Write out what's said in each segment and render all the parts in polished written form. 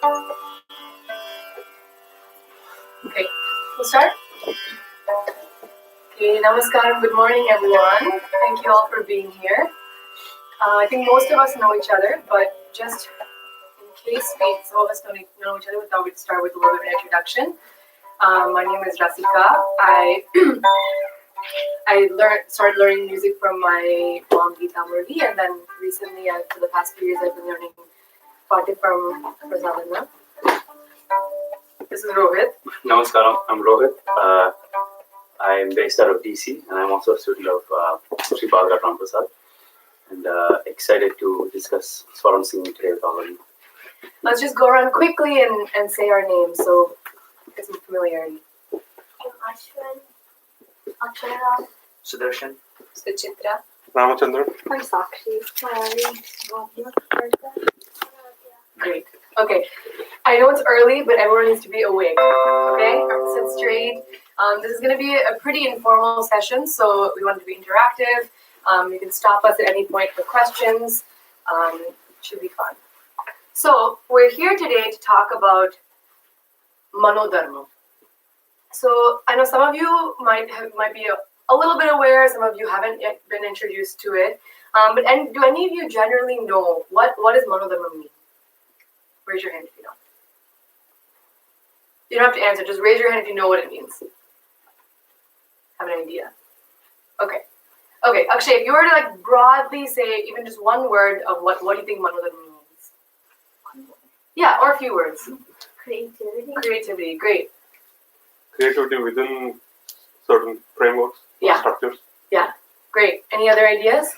Okay, we'll start. Okay, namaskaram, good morning everyone. Thank you all for being here. I think most of us know each other, but just in case some of us don't know each other, we thought we'd start with a little bit of an introduction. My name is Rasika. I started learning music from my mom, Geeta Murli, and then recently, for the past few years, I've been learning Pati from Prasadana. This is Rohit. Namaskaram, I'm Rohit. I'm based out of DC, and I'm also a student of Sri Bhagavad Ram Prasad, and excited to discuss Swaram singing today with all of you. Let's just go around quickly and say our names so get some familiarity. I'm Ashwin. Akshara. Sudarshan. Suchitra. Ramachandran. I'm Sakshi. Great. Okay. I know it's early, but everyone needs to be awake. Okay? Sit straight. This is going to be a pretty informal session, so we want it to be interactive. You can stop us at any point for questions. It should be fun. So we're here today to talk about Manodharma. So I know some of you might be a little bit aware, some of you haven't yet been introduced to it. But do any of you generally know what does Manodharma mean? Raise your hand if you know. You don't have to answer, just raise your hand if you know what it means. Have an idea. Okay. Okay, Akshay, if you were to broadly say even just one word of what do you think Manodharma means? One word. Yeah, or a few words. Creativity. Creativity, great. Creativity within certain frameworks or structures. Yeah, great. Any other ideas?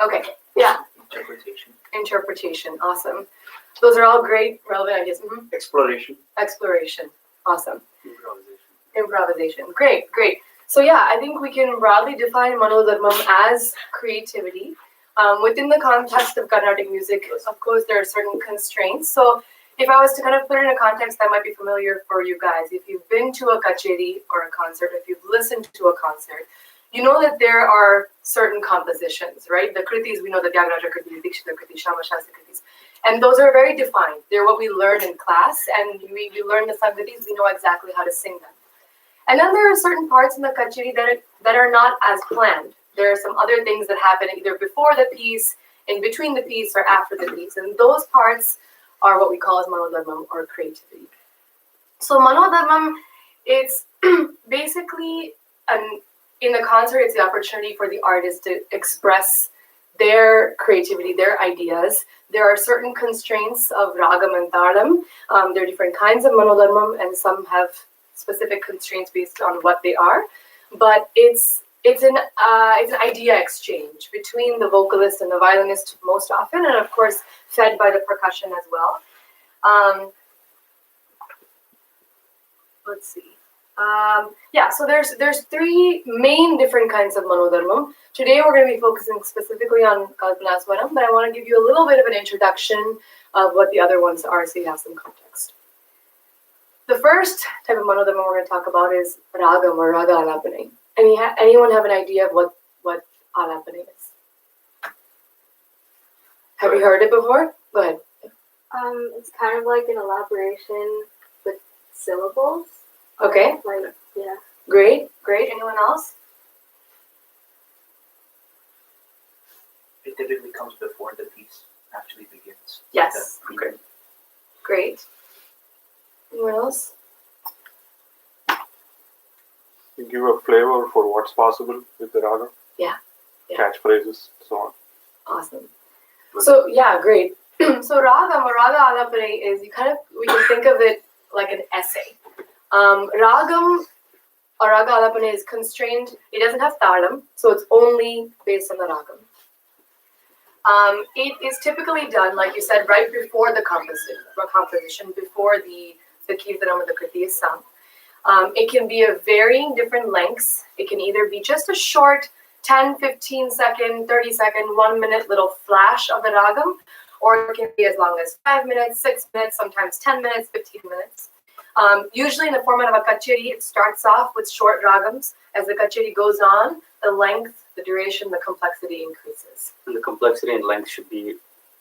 Okay, yeah. Interpretation, awesome. Those are all great, relevant ideas. Mm-hmm. Exploration, awesome. Improvisation, great. So yeah, I think we can broadly define Manodharmam as creativity. Within the context of Carnatic music, of course, there are certain constraints. So if I was to kind of put it in a context that might be familiar for you guys, if you've been to a kacheri or a concert, if you've listened to a concert, you know that there are certain compositions, right? The kritis, we know the Tyagaraja Kriti, Dikshita Kriti, Shama Shastra Kritis. And those are very defined. They're what we learn in class, and we learn the Sangatis, we know exactly how to sing them. And then there are certain parts in the kacheri that are not as planned. There are some other things that happen either before the piece, in between the piece, or after the piece. And those parts are what we call as Manodharmam or creativity. So Manodharmam, it's basically in the concert, it's the opportunity for the artist to express their creativity, their ideas. There are certain constraints of ragam and talam. There are different kinds of Manodharmam, and some have specific constraints based on what they are. But it's an idea exchange between the vocalist and the violinist most often, and of course fed by the percussion as well. Let's see. So there's three main different kinds of Manodharmam. Today we're going to be focusing specifically on Kalpana Swaram, but I want to give you a little bit of an introduction of what the other ones are so you have some context. The first type of Manodharmam we're going to talk about is Ragam or Raga Alapane. Anyone have an idea of what Alapane is? Have you heard it before? Go ahead. It's kind of like an elaboration with syllables. Okay. Yeah. Great. Anyone else? It typically comes before the piece actually begins. Yes. Okay. Great. Anyone else? You give a flavor for what's possible with the raga. Yeah. Catchphrases, so on. Awesome. So yeah, great. So Ragam or Raga Alapane is we can think of it like an essay. Ragam or Raga Alapane is constrained. It doesn't have talam, so it's only based on the ragam. It is typically done, like you said, right before the composition, before the kirtanam or the kriti is sung. It can be of varying different lengths. It can either be just a short 10, 15 second, 30 second, 1 minute little flash of the ragam, or it can be as long as 5 minutes, 6 minutes, sometimes 10 minutes, 15 minutes. Usually in the format of a kacheri, it starts off with short ragams. As the kacheri goes on, the length, the duration, the complexity increases. And the complexity and length should be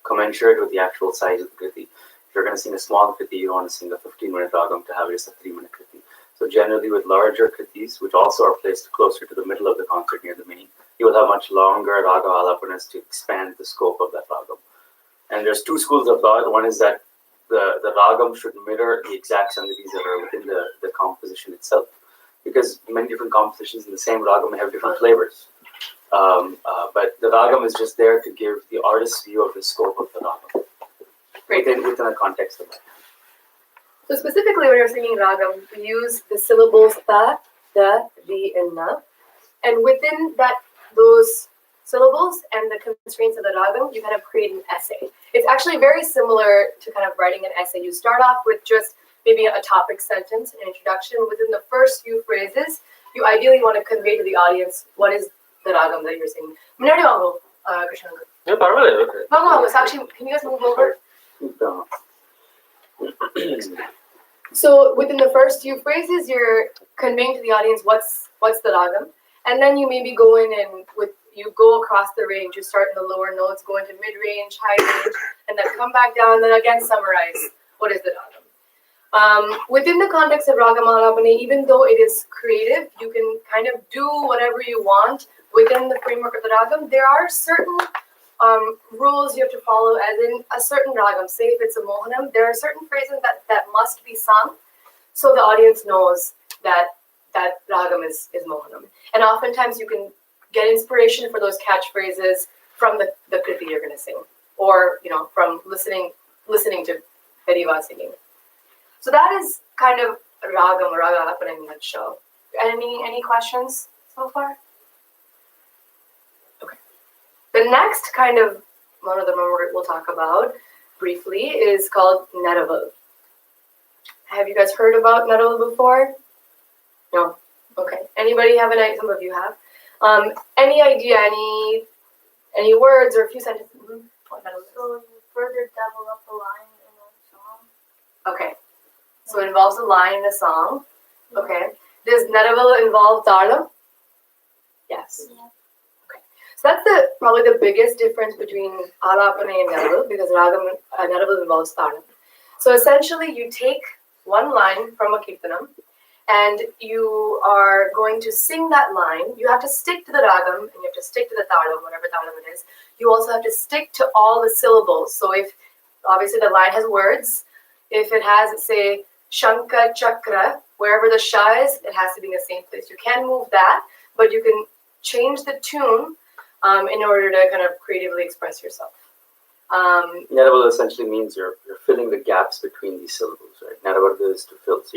commensurate with the actual size of the kriti. If you're going to sing a small kriti, you want to sing a 15-minute ragam to have just a 3-minute kriti. So generally with larger kritis, which also are placed closer to the middle of the concert near the mini, you will have much longer raga alapanas to expand the scope of that ragam. And there's two schools of thought. One is that the ragam should mirror the exact sanghatis that are within the composition itself, because many different compositions in the same ragam may have different flavors. But the ragam is just there to give the artist's view of the scope of the ragam within a context of that. So specifically when you're singing ragam, we use the syllables ta, da, ri, and na. And within those syllables and the constraints of the ragam, you kind of create an essay. It's actually very similar to kind of writing an essay. You start off with just maybe a topic sentence, an introduction. Within the first few phrases, you ideally want to convey to the audience what is the ragam that you're singing. Krishna. Yeah, parallel. No, Sakshi, can you guys move over? So within the first few phrases, you're conveying to the audience what's the ragam, and then you maybe go in and you go across the range. You start in the lower notes, go into mid-range, high range, and then come back down, and then again summarize what is the ragam. Within the context of ragam alapane, even though it is creative, you can kind of do whatever you want within the framework of the ragam. There are certain rules you have to follow, as in a certain ragam. Say if it's a mohanam, there are certain phrases that must be sung, so the audience knows that ragam is mohanam. And oftentimes you can get inspiration for those catchphrases from the kriti you're going to sing, or from listening to Periva singing. So that is kind of ragam or raga alapana in a nutshell. Any questions so far? The next kind of one of the we'll talk about briefly is called Neraval. Have you guys heard about Neraval before? No? Okay. Anybody have an idea? Some of you have. Any idea, any words or a few sentences? What Neraval is? So you further develop a line in a song. Okay. So it involves a line in a song. Okay. Does Neraval involve talam? Yes. Yeah. So that's probably the biggest difference between alapane and neraval, because neraval involves talam. So essentially, you take one line from a kirtanam, and you are going to sing that line. You have to stick to the ragam, and you have to stick to the talam, whatever talam it is. You also have to stick to all the syllables. So if obviously the line has words, if it has, say, shanka, chakra, wherever the sha is, it has to be in the same place. You can move that, but you can change the tune in order to kind of creatively express yourself. Neraval essentially means you're filling the gaps between these syllables, right? Neravarga is to fill. So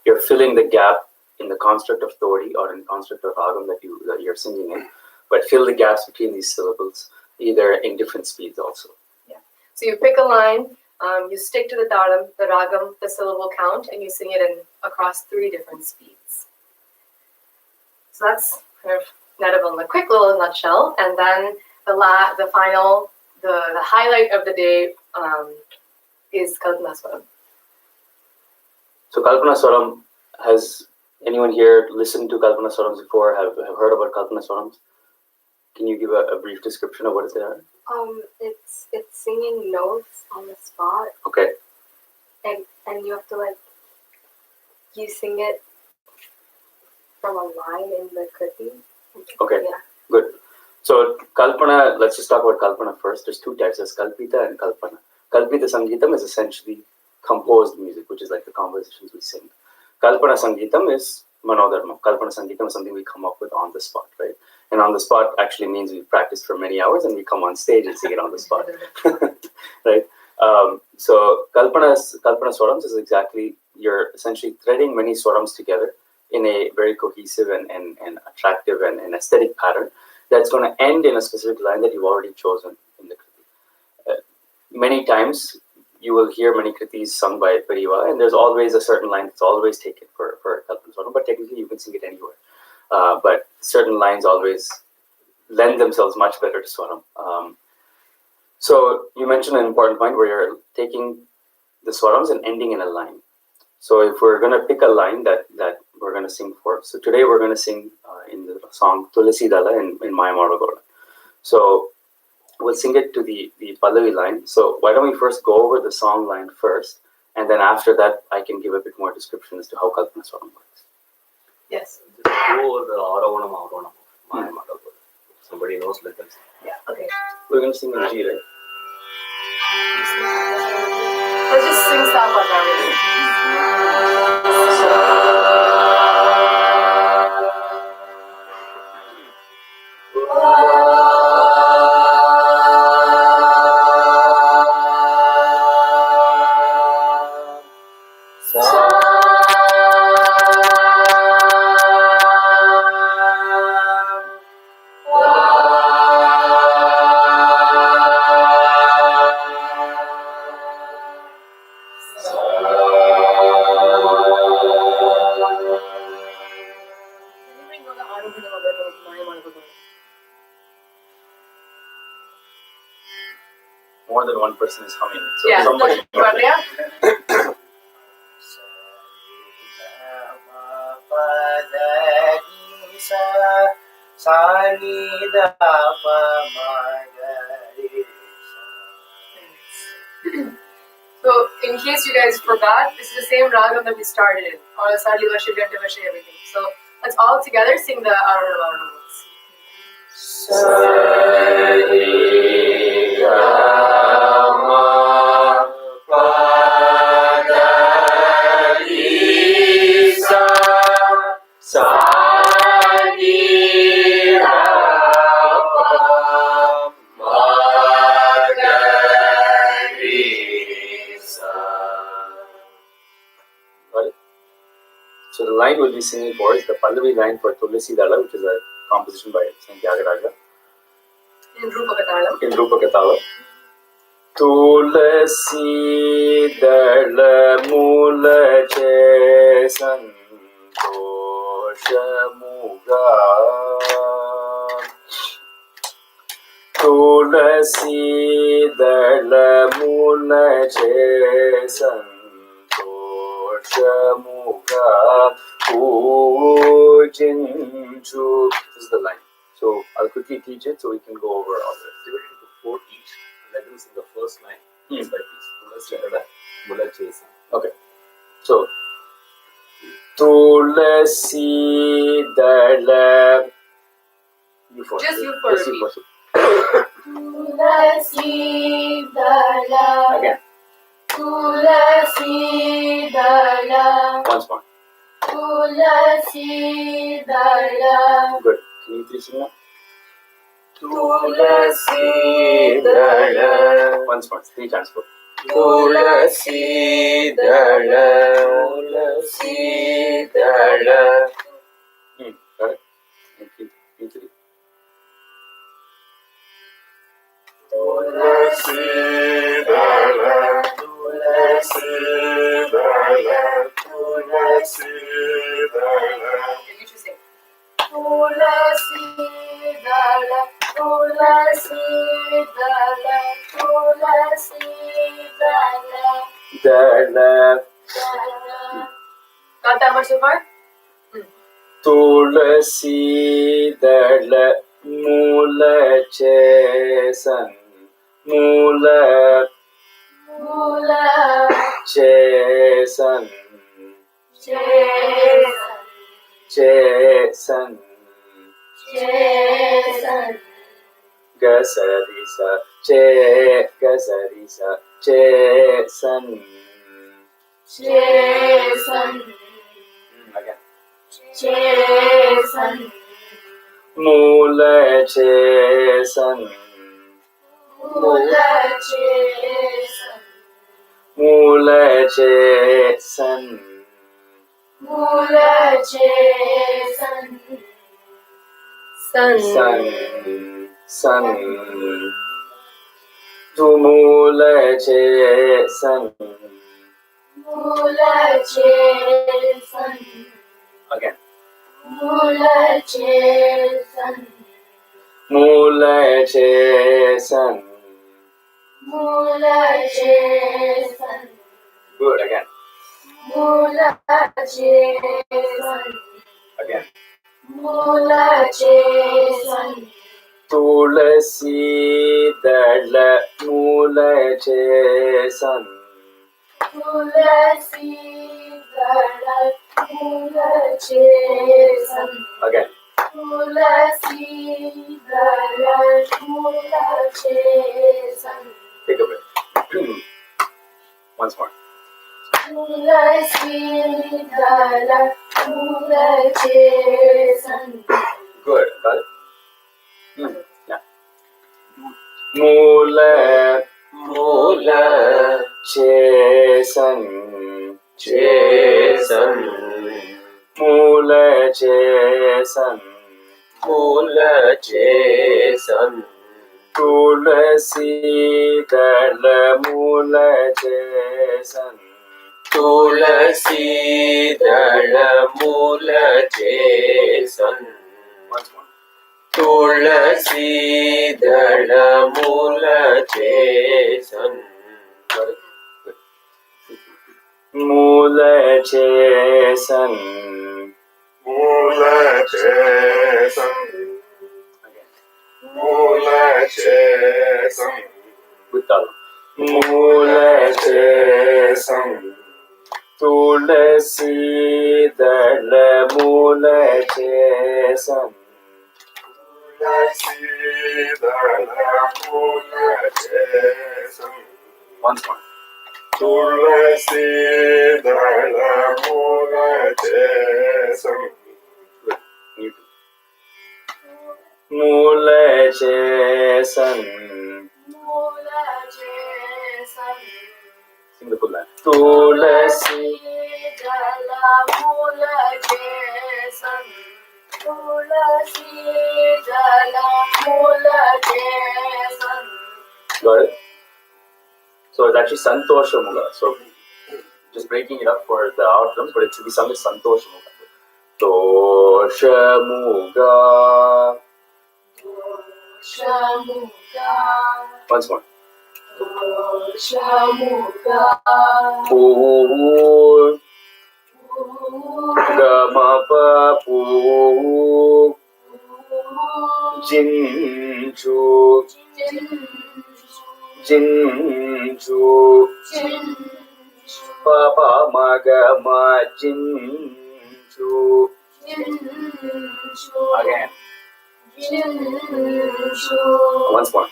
you're filling the gap in the construct of Todi or in the construct of Ragam that you're singing in, but fill the gaps between these syllables, either in different speeds also. Yeah. So you pick a line, you stick to the talam, the ragam, the syllable count, and you sing it across 3 different speeds. So that's kind of Neraval in a quick little nutshell, and then the final, the highlight of the day is Kalpana Swaram. So Kalpana Swaram, has anyone here listened to Kalpana Swarams before? Have heard about Kalpana Swarams? Can you give a brief description of what they are? It's singing notes on the spot. Okay. And you have to you sing it from a line in the kriti. Okay. Yeah. Good. So Kalpana, let's just talk about Kalpana first. There's 2 types, there's Kalpita and Kalpana. Kalpita Sangeetam is essentially composed music, which is like the compositions we sing. Kalpana Sangeetam is Manodharma. Kalpana Sangeetam is something we come up with on the spot, right? And on the spot actually means we've practiced for many hours and we come on stage and sing it on the spot, right? So Kalpana Swarams is exactly, you're essentially threading many Swarams together in a very cohesive and attractive and aesthetic pattern that's going to end in a specific line that you've already chosen in the kriti. Many times you will hear many kritis sung by Periva, and there's always a certain line that's always taken for Kalpana Swaram, but technically you can sing it anywhere. But certain lines always lend themselves much better to Swaram. So you mentioned an important point where you're taking the Swarams and ending in a line. So if we're going to pick a line that we're going to sing for, so today we're going to sing in the song Tulasi Dala in Maya Marvagoda. So we'll sing it to the Pallavi line. So why don't we first go over the song line first, and then after that I can give a bit more description as to how Kalpana Swaram works. Yes. Just go over the Aroganam. Somebody knows, let them sing. Yeah. Okay. We're going to sing in G, right? Let's just sing Sapa More than one person is humming. So Yeah. somebody. So, in case you guys forgot, this is the same ragam that we started in. All Sali Vashi, Ganta Vashi, everything. So, let's all together sing the Aroganam words. So the line we'll be singing for is the Pallavi line for Tulasi Dala, which is a composition by Saint Tyagaraja In Rupakatalam. in Rupakatala. Tulasi Dala Mula che Santosha Muga. Tulasi Dala Mula che Santosha Muga Pujinchu. This is the line. So I'll quickly teach it so we can go over all of it. Divided into 4 each. Let them sing the first line piece by piece. Tulasi Dala Mula Chesa. Okay. So Tulasi Dala. You first. Just you first. Just you first. Tulasi Dala. Again. Tulasi Dala. Once more. Tulasi Dala. Good. Can you three sing now? Tulasi Dala. Once more. 3 times. Go. Tulasi Dala. Tulasi Dala. Got it? And you three. Tulasi Dala. Tulasi Dala. Tulasi Dala. Okay, you two sing. Tulasi Dala. Tulasi Dala. Tulasi Dala. Dala. Got that much so far? Tulasi Dala Mula che san. Mula Mula che san. Chesan. Che san. Chesan. Gasarisa. Che gasarisa. Che san. Chesan. Again. Chesan. Mula che san. Mula Chesan. Mula che san. Mula Chesan. Sun. Sun. Sun. Tu mula che san. Mula Chesan. Again. Mula Chesan. Mula che san. Mula Chesan. Good. Again. Mula Chesan. Again. Mula Chesan. तुलसी दल मूल चेसन तुलसी दल मूल चेसन again तुलसी दल मूल चेसन take a breath once more तुलसी दल मूल चेसन good got it yeah मूल चेसन मूल चेसन तुलसी दल मूल चेसन once more got it good मूल चेसन with talam मूल चेसन तुलसी दल मूल चेसन once more good you too मूल चेसन मूल चेसन sing the full line तुलसी दल मूल चेसन तुलसी दल मूल चेसन got it so it's actually santoshamuga so just breaking it up for the outcomes but it should be sung as santoshamuga toshamuga shamuga once more shamuga pu gamapa pu jinchu jinchu papa maga ma jinchu again once more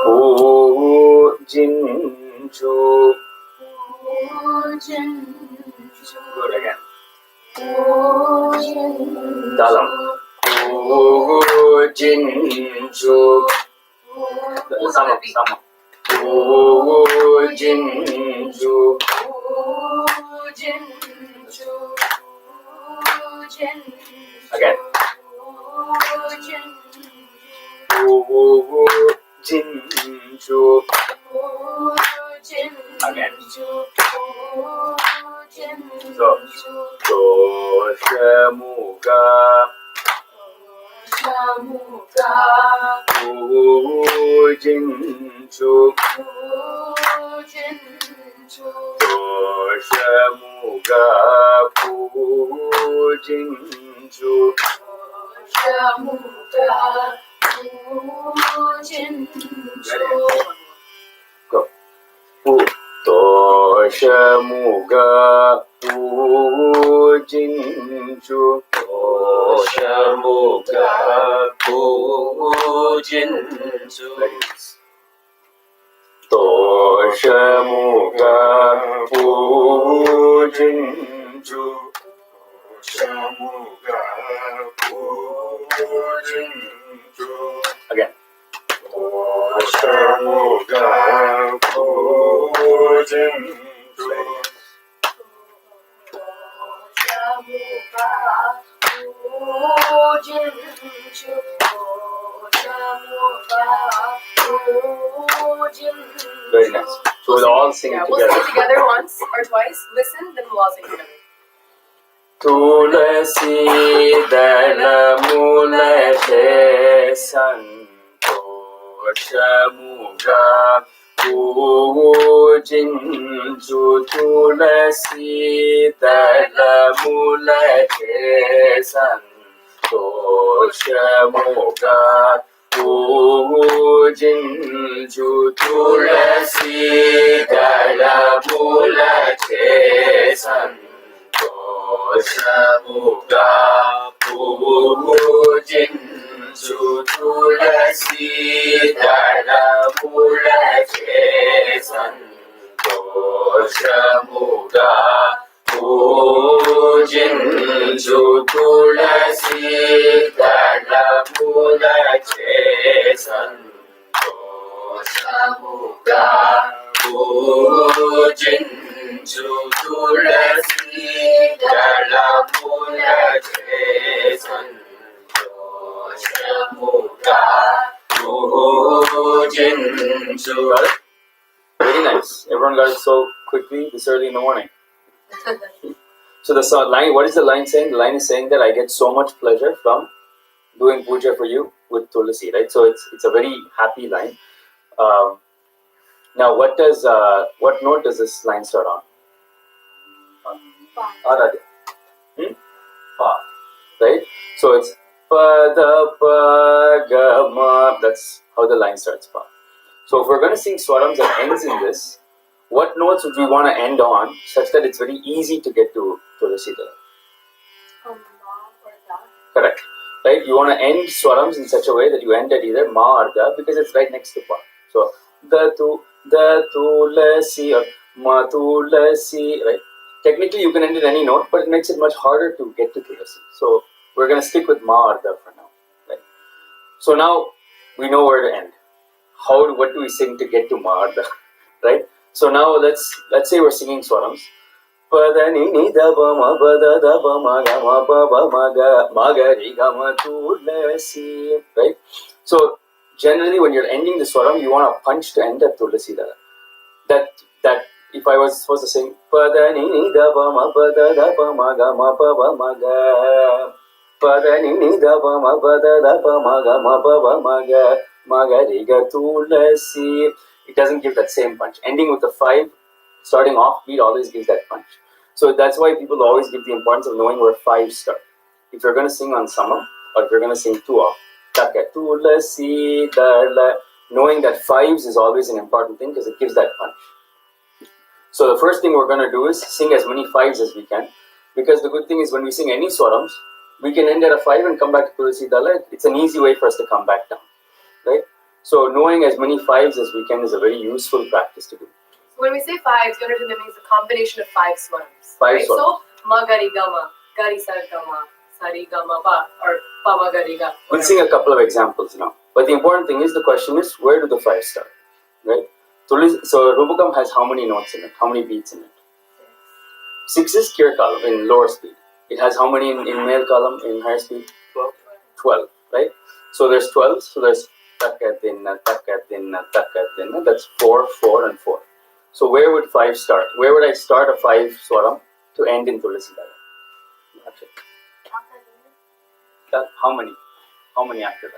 pu jinchu good again talam pu jinchu sama pu jinchu again pu jinchu again so toshamuga pu jinchu toshamuga pu jinchu go pu toshamuga pu jinchu toshamuga pu jinchu again very nice so we'll all sing it We'll together sing together once or twice. Listen, then we'll all sing together. तुलसी दल मूल संतोषमुगा पूजिंचु तुलसी दल मूल సంతోషముగా పూజించు తులసి దళములచే సంతోషముగా పూజించు తులసి దళములచే సంతోషముగా పూజించు తులసి దళములచే సంతోషముగా పూజించు తులసి దళములచే సంతోషముగా పూజించు. Very nice. Everyone got it so quickly this early in the morning. So the line, what is the line saying? The line is saying that I get so much pleasure from doing puja for you with tulasi, right? So it's a very happy line. Now, what note does this line start on? Aradhya. Pa. Right? So it's pa da pa ga ma. That's how the line starts. Pa. So if we're going to sing swarams that ends in this, what notes would we want to end on such that it's very easy to get to tulasi dala? Ma or da. Correct. Right? You want to end swarams in such a way that you end at either ma or da because it's right next to pa. So the tulasi or ma tulasi, right? Technically you can end at any note, but it makes it much harder to get to tulasi. So we're going to stick with ma or da for now. Right? So now we know where to end. What do we sing to get to ma or da? Right? So now let's say we're singing swarams. Padani ni da ba ma ba da ba ma ga ma ba ba ma ga ri ga ma tulasi. Right? So generally when you're ending the swaram, you want a punch to end at tulasi dala. That if I was supposed to sing Padani ni da ba ma ba da ba ma ga ma ba ba ma ga Padani ni da ba ma ba da ba ma ga ma ba ba ma ga ri ga tulasi. It doesn't give that same punch. Ending with the 5, starting off beat always gives that punch. So that's why people always give the importance of knowing where 5 start. If you're going to sing on Sama, or if you're going to sing 2 off, tulasi dala, knowing that 5s is always an important thing because it gives that punch. So the first thing we're going to do is sing as many 5s as we can, because the good thing is when we sing any swarams, we can end at a 5 and come back to tulasi dala. It's an easy way for us to come back down, right? So knowing as many 5s as we can is a very useful practice to do. So when we say 5s, you understand that means a combination of 5 swarams. 5 right? swarams. So ma ga ri ga ma, sa ri ga ma pa, or pa ma ga ri ga. We'll sing a couple of examples now. But the important thing is, the question is, where do the 5s start? Right? So Rupakam has how many notes in it? How many beats in it? 6 is Kir column in lower speed. It has how many in male column in higher speed? 12, right? So there's 12, so there's takadinna, that's 4, 4 and 4. So where would 5 start? Where would I start a 5 swaram to end in tulasi dala? How many? How many after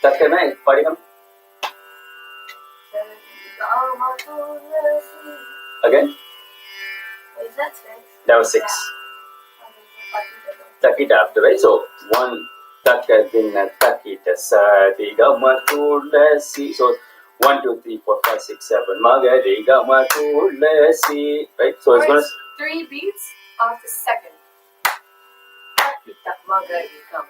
that? Takana, Pariham? Again? Is that 6? That was 6. Takita after, right? So 1, takadinna, takita, sa-di-ga-ma, tulasi. So 1, 2, 3, 4, 5, 6, 7. Ma-ga-ri-ga-ma, tulasi. Right? So it's going to... 3 beats off the second. Ma ga ri ga ma.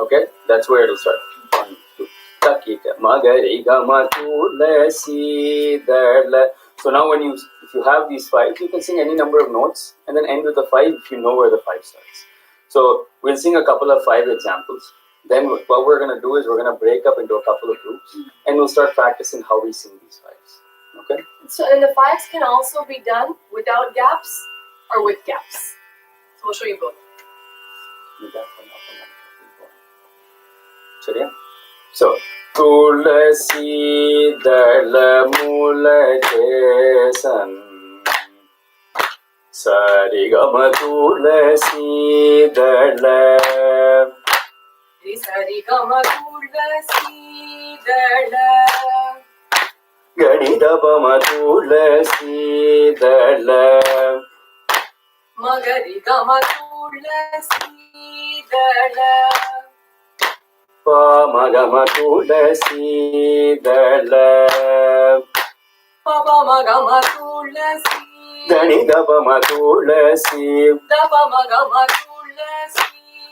Okay? That's where it'll start. 1, 2. Takita, ma-ga-ri-ga-ma, tulasi, dala. So now if you have these 5s, you can sing any number of notes and then end with a 5 if you know where the 5 starts. So we'll sing a couple of 5 examples. Then what we're going to do is we're going to break up into a couple of groups and we'll start practicing how we sing these 5s. Okay? So and the 5s can also be done without gaps or with gaps. So we'll show you both. So tulasi dala mulaje san Sarigama tulasi dala Sarigama tulasi dala Ganidabama tulasi dala Magarigama tulasi tulasi dala. Pamagama tulasi dala. Pamagama tulasi. Dani dapama tulasi. Dapamagama tulasi.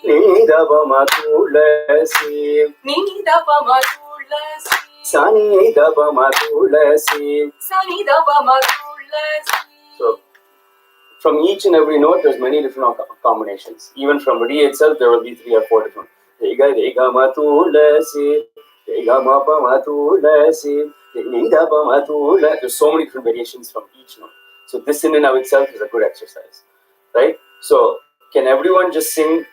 Ni dapama tulasi. Ni dapama tulasi. Sani dapama tulasi. Sani dapama tulasi. So, from each and every note, there's many different combinations. Even from Re itself, there will be 3 or 4 different. Rega ma tulasi. Rega ma pa ma tulasi. Ni dapama tulasi. There's so many different variations from each note. So this in and of itself is a good exercise, right? So can everyone just sing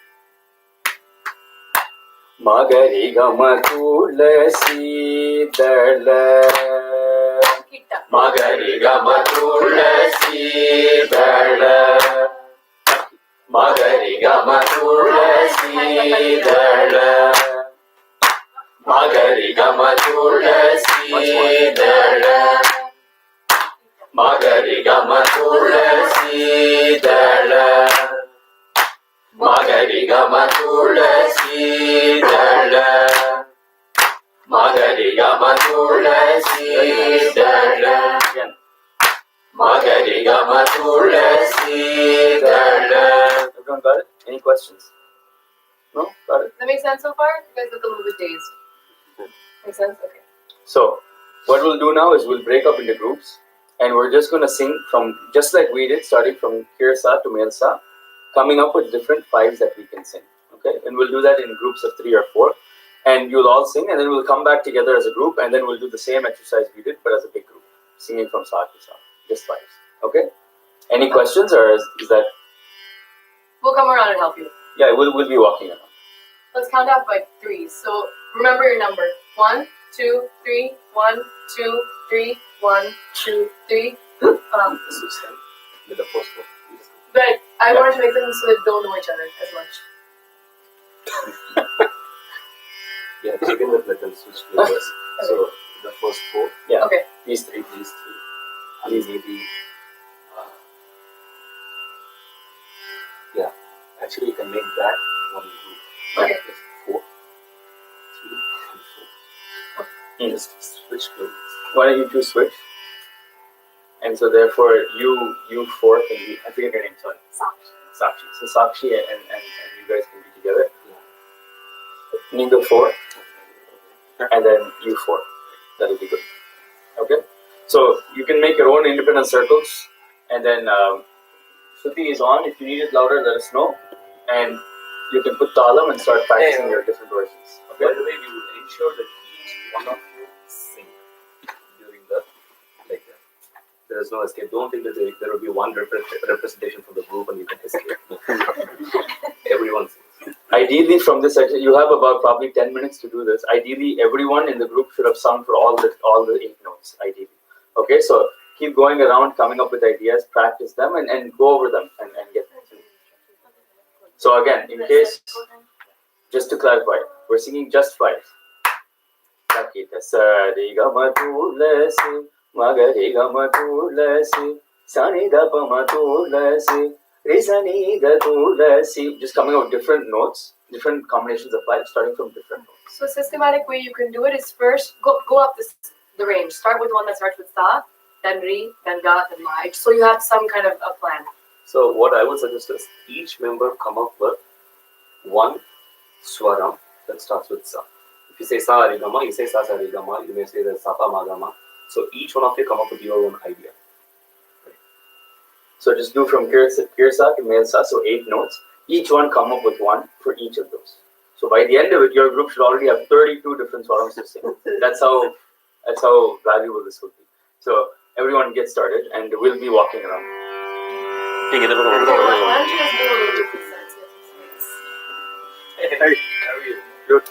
Magari Gama Tulasi Dala? Magari Gama Tulasi Dala. Magari Gama Tulasi Dala. Magari Gama Tulasi Dala. Magari Gama Tulasi Dala. Magari Gama Tulasi Dala. Magari Gama Tulasi Dala. Again. Magari Gama Tulasi Dala. Everyone got it? Any questions? No? Got it? That makes sense so far? You guys look a little bit dazed. Makes sense? Okay. So, what we'll do now is we'll break up into groups. And we're just going to sing from, just like we did, starting from Kirsa to Melsa, coming up with different fives that we can sing. Okay? And we'll do that in groups of 3 or 4. And you'll all sing, and then we'll come back together as a group, and then we'll do the same exercise we did, but as a big group, singing from sa to sa, just fives. Okay? Any questions, or is that? We'll come around and help you. Yeah, we'll be walking around. Let's count off by 3. So remember your number. 1, 2, 3, 1, 2, 3, 1, 2, 3. This is time with the first one. But I wanted to make them so they don't know each other as much. Yeah, to begin with, let them switch flavors. So the first 4. Yeah. Okay. These 3. These 3. And maybe. Yeah. Actually, you can make that one group. Okay. Just 4, 3, and 4. Just switch flavors. Why don't you two switch? And so therefore, you fourth, and you, I forget your name, sorry. Sakshi. So Sakshi and you guys can be together. Yeah. Ninga 4, and then you 4. That'll be good. Okay? So you can make your own independent circles, and then Shruti is on. If you need it louder, let us know. And you can put talam and start practicing your different versions. By Okay? the way, we will ensure that each one of you sing during the like there is no escape. Don't think that there will be one representation from the group and you can escape. Everyone sings. Ideally, from this section, you have about probably 10 minutes to do this. Ideally, everyone in the group should have sung for all the 8 notes. Ideally, okay. So keep going around, coming up with ideas, practice them, and go over them and get them. So again, in case, just to clarify, we're singing just 5. Sakita sa re ga ma tu la si, ma ga re ga ma tu la si, sa ni da pa ma tu la si. Just coming out with different notes, different combinations of 5, starting from different notes. So a systematic way you can do it is first go up the range. Start with one that starts with sa, then re, then ga, then ma. So you have some kind of a plan. So what I would suggest is each member come up with one swaram that starts with sa. If you say sa re ga ma, you say sa sa re ga ma. You may say the sa pa ma ga ma. So each one of you come up with your own idea. So just do from Kirsa to Melsa, so 8 notes. Each one come up with one for each of those. So by the end of it, your group should already have 32 different swarams to sing. That's how valuable this would be. So everyone get started, and we'll be walking around. Okay, why don't you just do a little bit of sense? Hey, how are you? Good.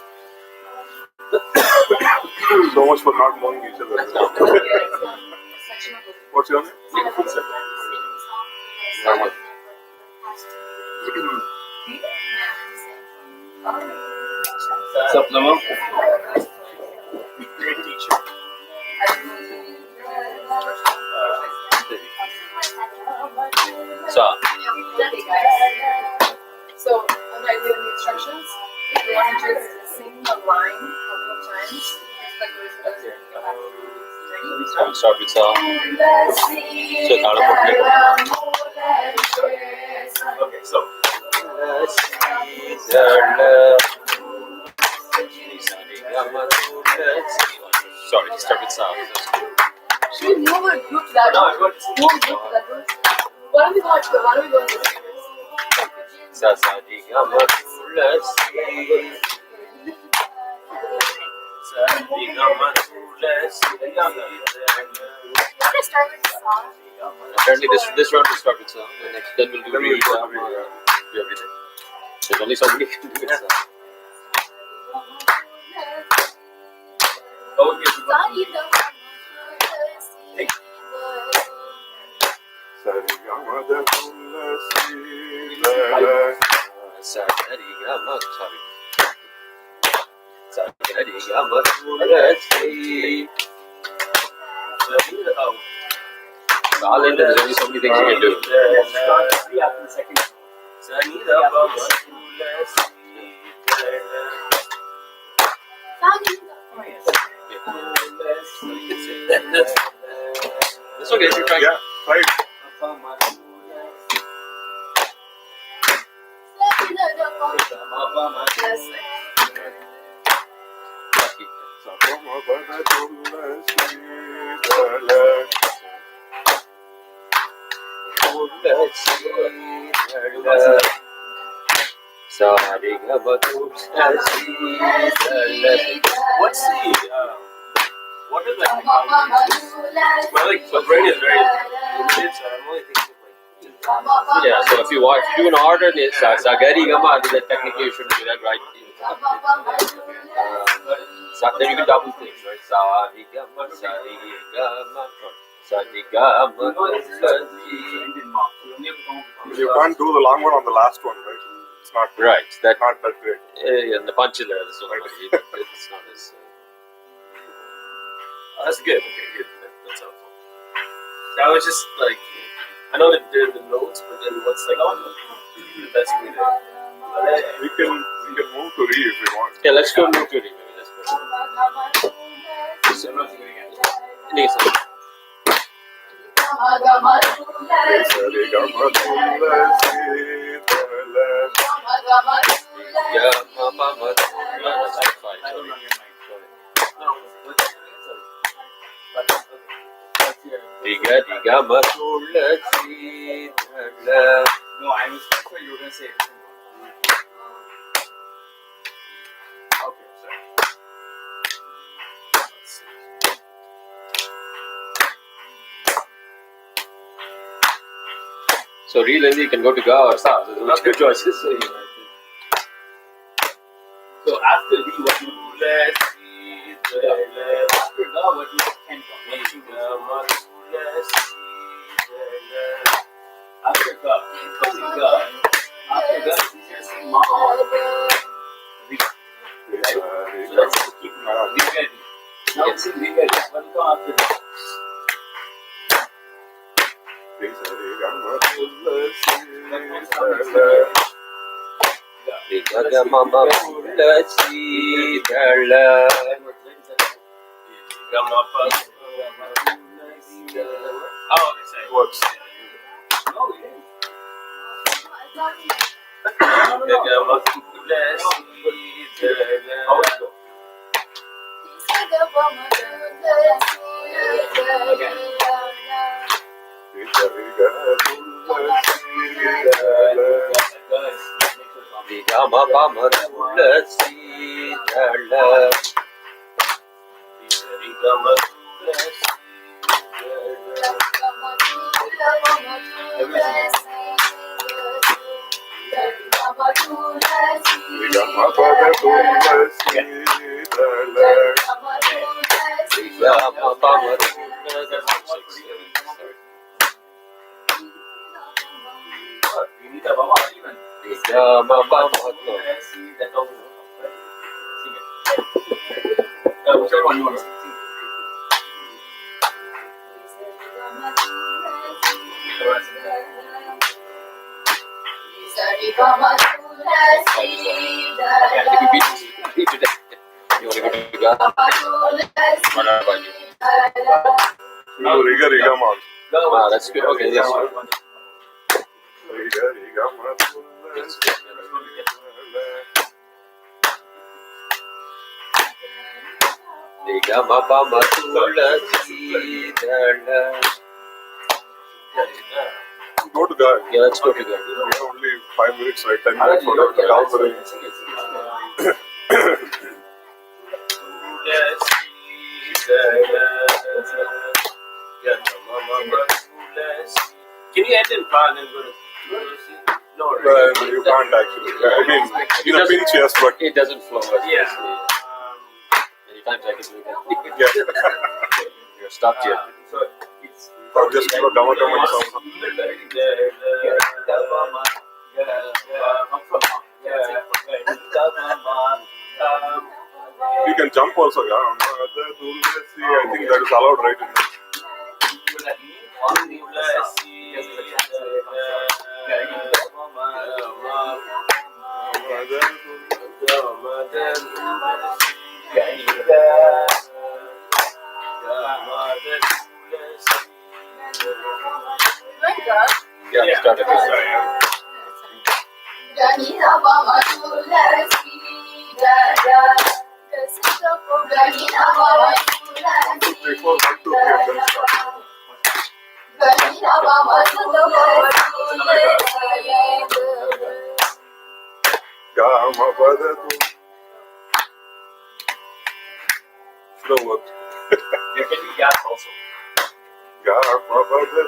So much for not knowing each other. What's your name? What's up, Lama? Great teacher. So, I'll start with Sa. So Tala Okay, so. Sorry, start with Sa. Should we move a group to that one? Move a group to that one? Why don't we go to the Sa Sa Di Ga Ma Sa Di Ga Ma Apparently this round will start with Sa, and then we'll do everything. There's only so many can do it. Sa. Sa Di Ga Ma sorry. Sa Di Ga Ma There's only so many things you can do. That's okay, you're trying. Yeah, right. What's the what is that? Well, like so brain is very limited, so I'm only thinking like yeah. So if you do an order, it's Sagari Gama. Then technically you should do that right. Then you can double things, right? Sari Gama, Sari Gama, Sari Gama. You can't do the long one on the last one, right? It's not Right. That not that great. and the punch in there is so funny. It's not as. That's good. Okay, good. That's helpful. I was just like, I know that they're the notes, but then what's like the best way to? We can move to re if we want. Yeah, let's go move to it. Maybe let's go. So, Lisa. Yeah, Mama. That's fine. Sorry. Diga matulasi dhala. No, I was sure you were going to say it. Okay, sorry. So really, you can go to Ga or Sa. So there's two choices. So after the what you let's see after the what you can after God, after God, just Ma. So let's keep ready. Now it's in ready. What will come after that? Diga mama tulasi dhala. Oh, okay, sorry. Works. No, we didn't. Diga matulasi dhala. Diga mama tulasi dhala. Diga matulasi Whichever one you want to sing. Yeah, if you beat it, you Riga Riga man. Ah, that's good. Okay, yes. Riga Riga man. Riga ma pa ma tulasi dala. Go to God. Yeah, let's go together. We have only 5 minutes, right? 10 minutes for the counseling. Can you end in Prague and go to No, Well, you can't actually. I mean, in a pinch, yes, but It doesn't flow as Yeah. nicely. Many times I can do that. yeah. You're stopped here. So it's Or just Dama Dama sound. You can jump also, yeah. I think that is allowed, right? Yeah, start again. Before 1, 2, 3, and then start. Gama Pada should have worked. There can be gaps also. Gama Pada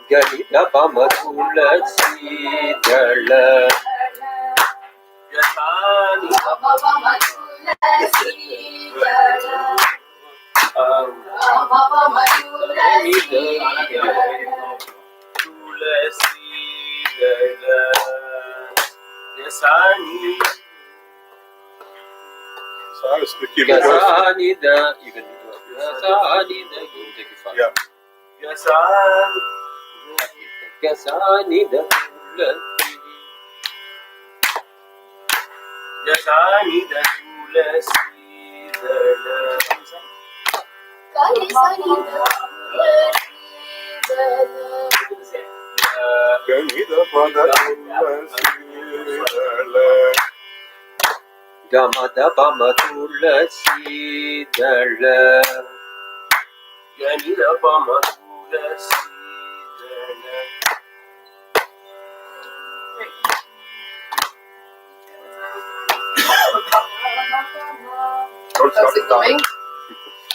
Ganita pama tulasi dala. Sorry, sticky. Gasani da. You can do it. Gasani da. You can take it far. Yeah. Gasani da. Ganida Pada Gamada pama tulasi dala. Don't stop How's it going?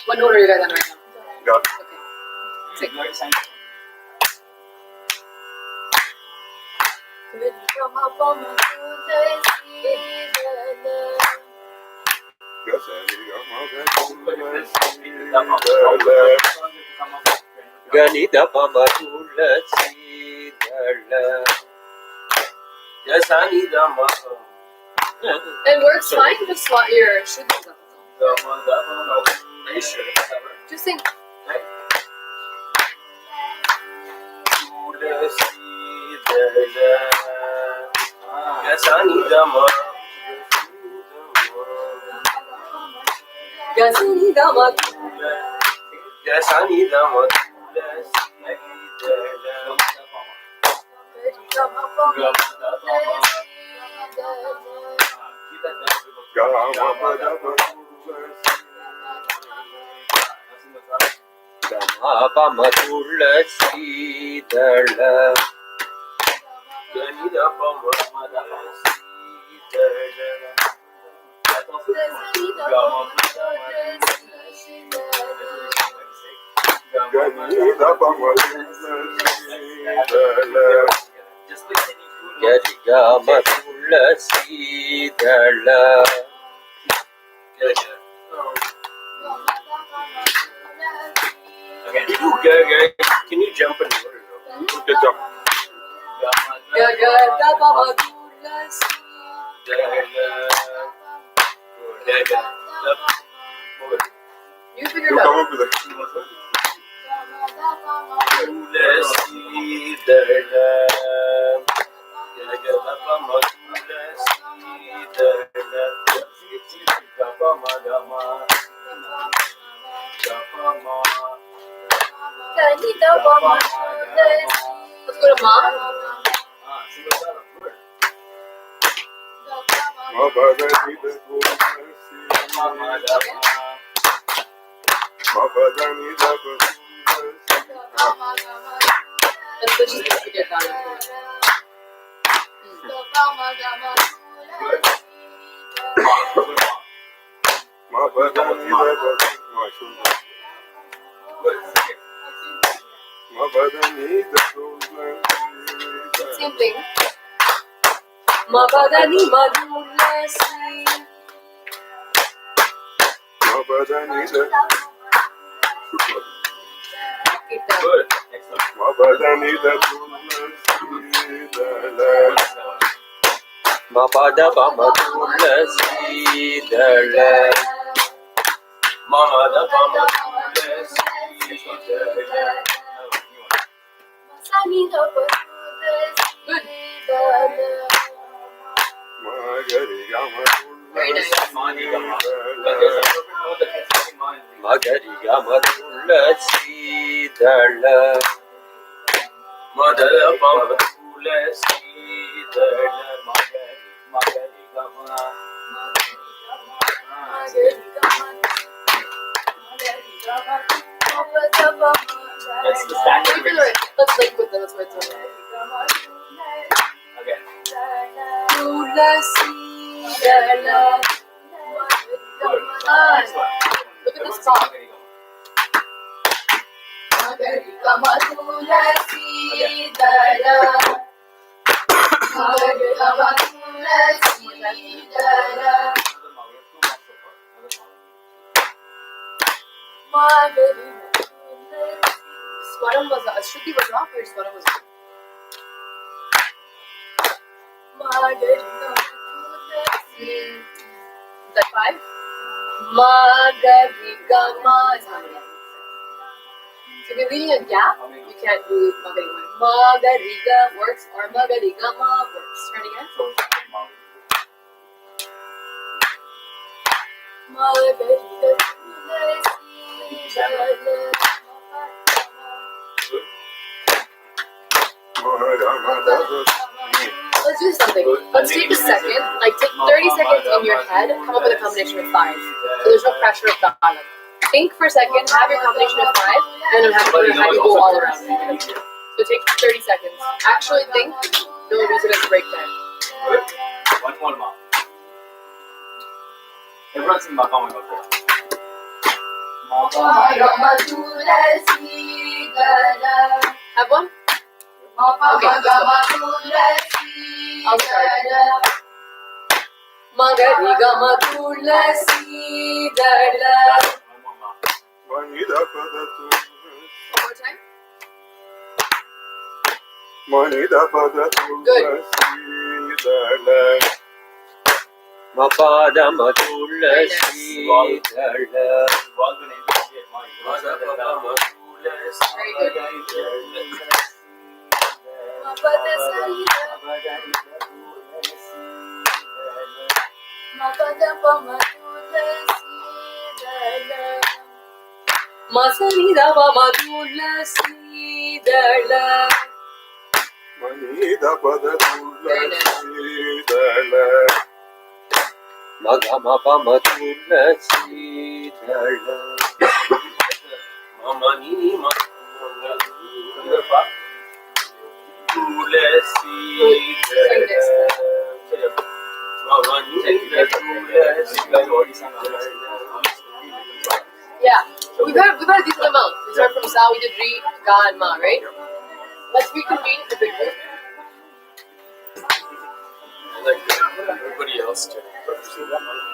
What note are you guys on right now? Yeah. Okay. Sick. Ganita pama tulasi dala. It works fine. Just swat your shoes up. Are you sure? Just think. Gama pama tulasi dala. Gama tulasi dala. Okay. Can you jump in order? Good job. You figure You it come out. up with it. Let's go to Ma. Let's switch this to get down. Same thing. Mabadani madulasi. Keep that. Good. Excellent. Mapada Bama Tulasi Dala. Mada Bama Tulasi Dala. Good. Very nice. Magari Gama Tulasi Dala. Mada Bama Tulasi Dala. Magari Gama. That's the standard. Let's link with them. That's what it's okay. Okay. Look at this song. Swaram was Shruti was off or Swaram was on? Is that 5? Magarigama is how many? So if you're leaving a gap, you can't do Magarigama. Magariga works or Magarigama works. Try it again. Let's do something. Let's take a second, like take 30 seconds in your head, come up with a combination of 5. So there's no pressure of Dana. Think for a second, have your combination of 5, and then I'm going to have you go all around. So take 30 seconds. Actually think, don't lose it at the break time. Good. One more Ma. Everyone sing Ma Gama out there. Have one? Okay, let's go. I'll start. Magarigama tulasi dala. One more time. Good. Mapada Matulasi Dala. Very good. Masani Dava Madulasi Dala. Magama Pamatulasi Dala. Mamani Tulasi Yeah, we've had a decent amount. We start from Sa, we did Re, Ga, and Ma, right? Let's reconvene the big group. like everybody else to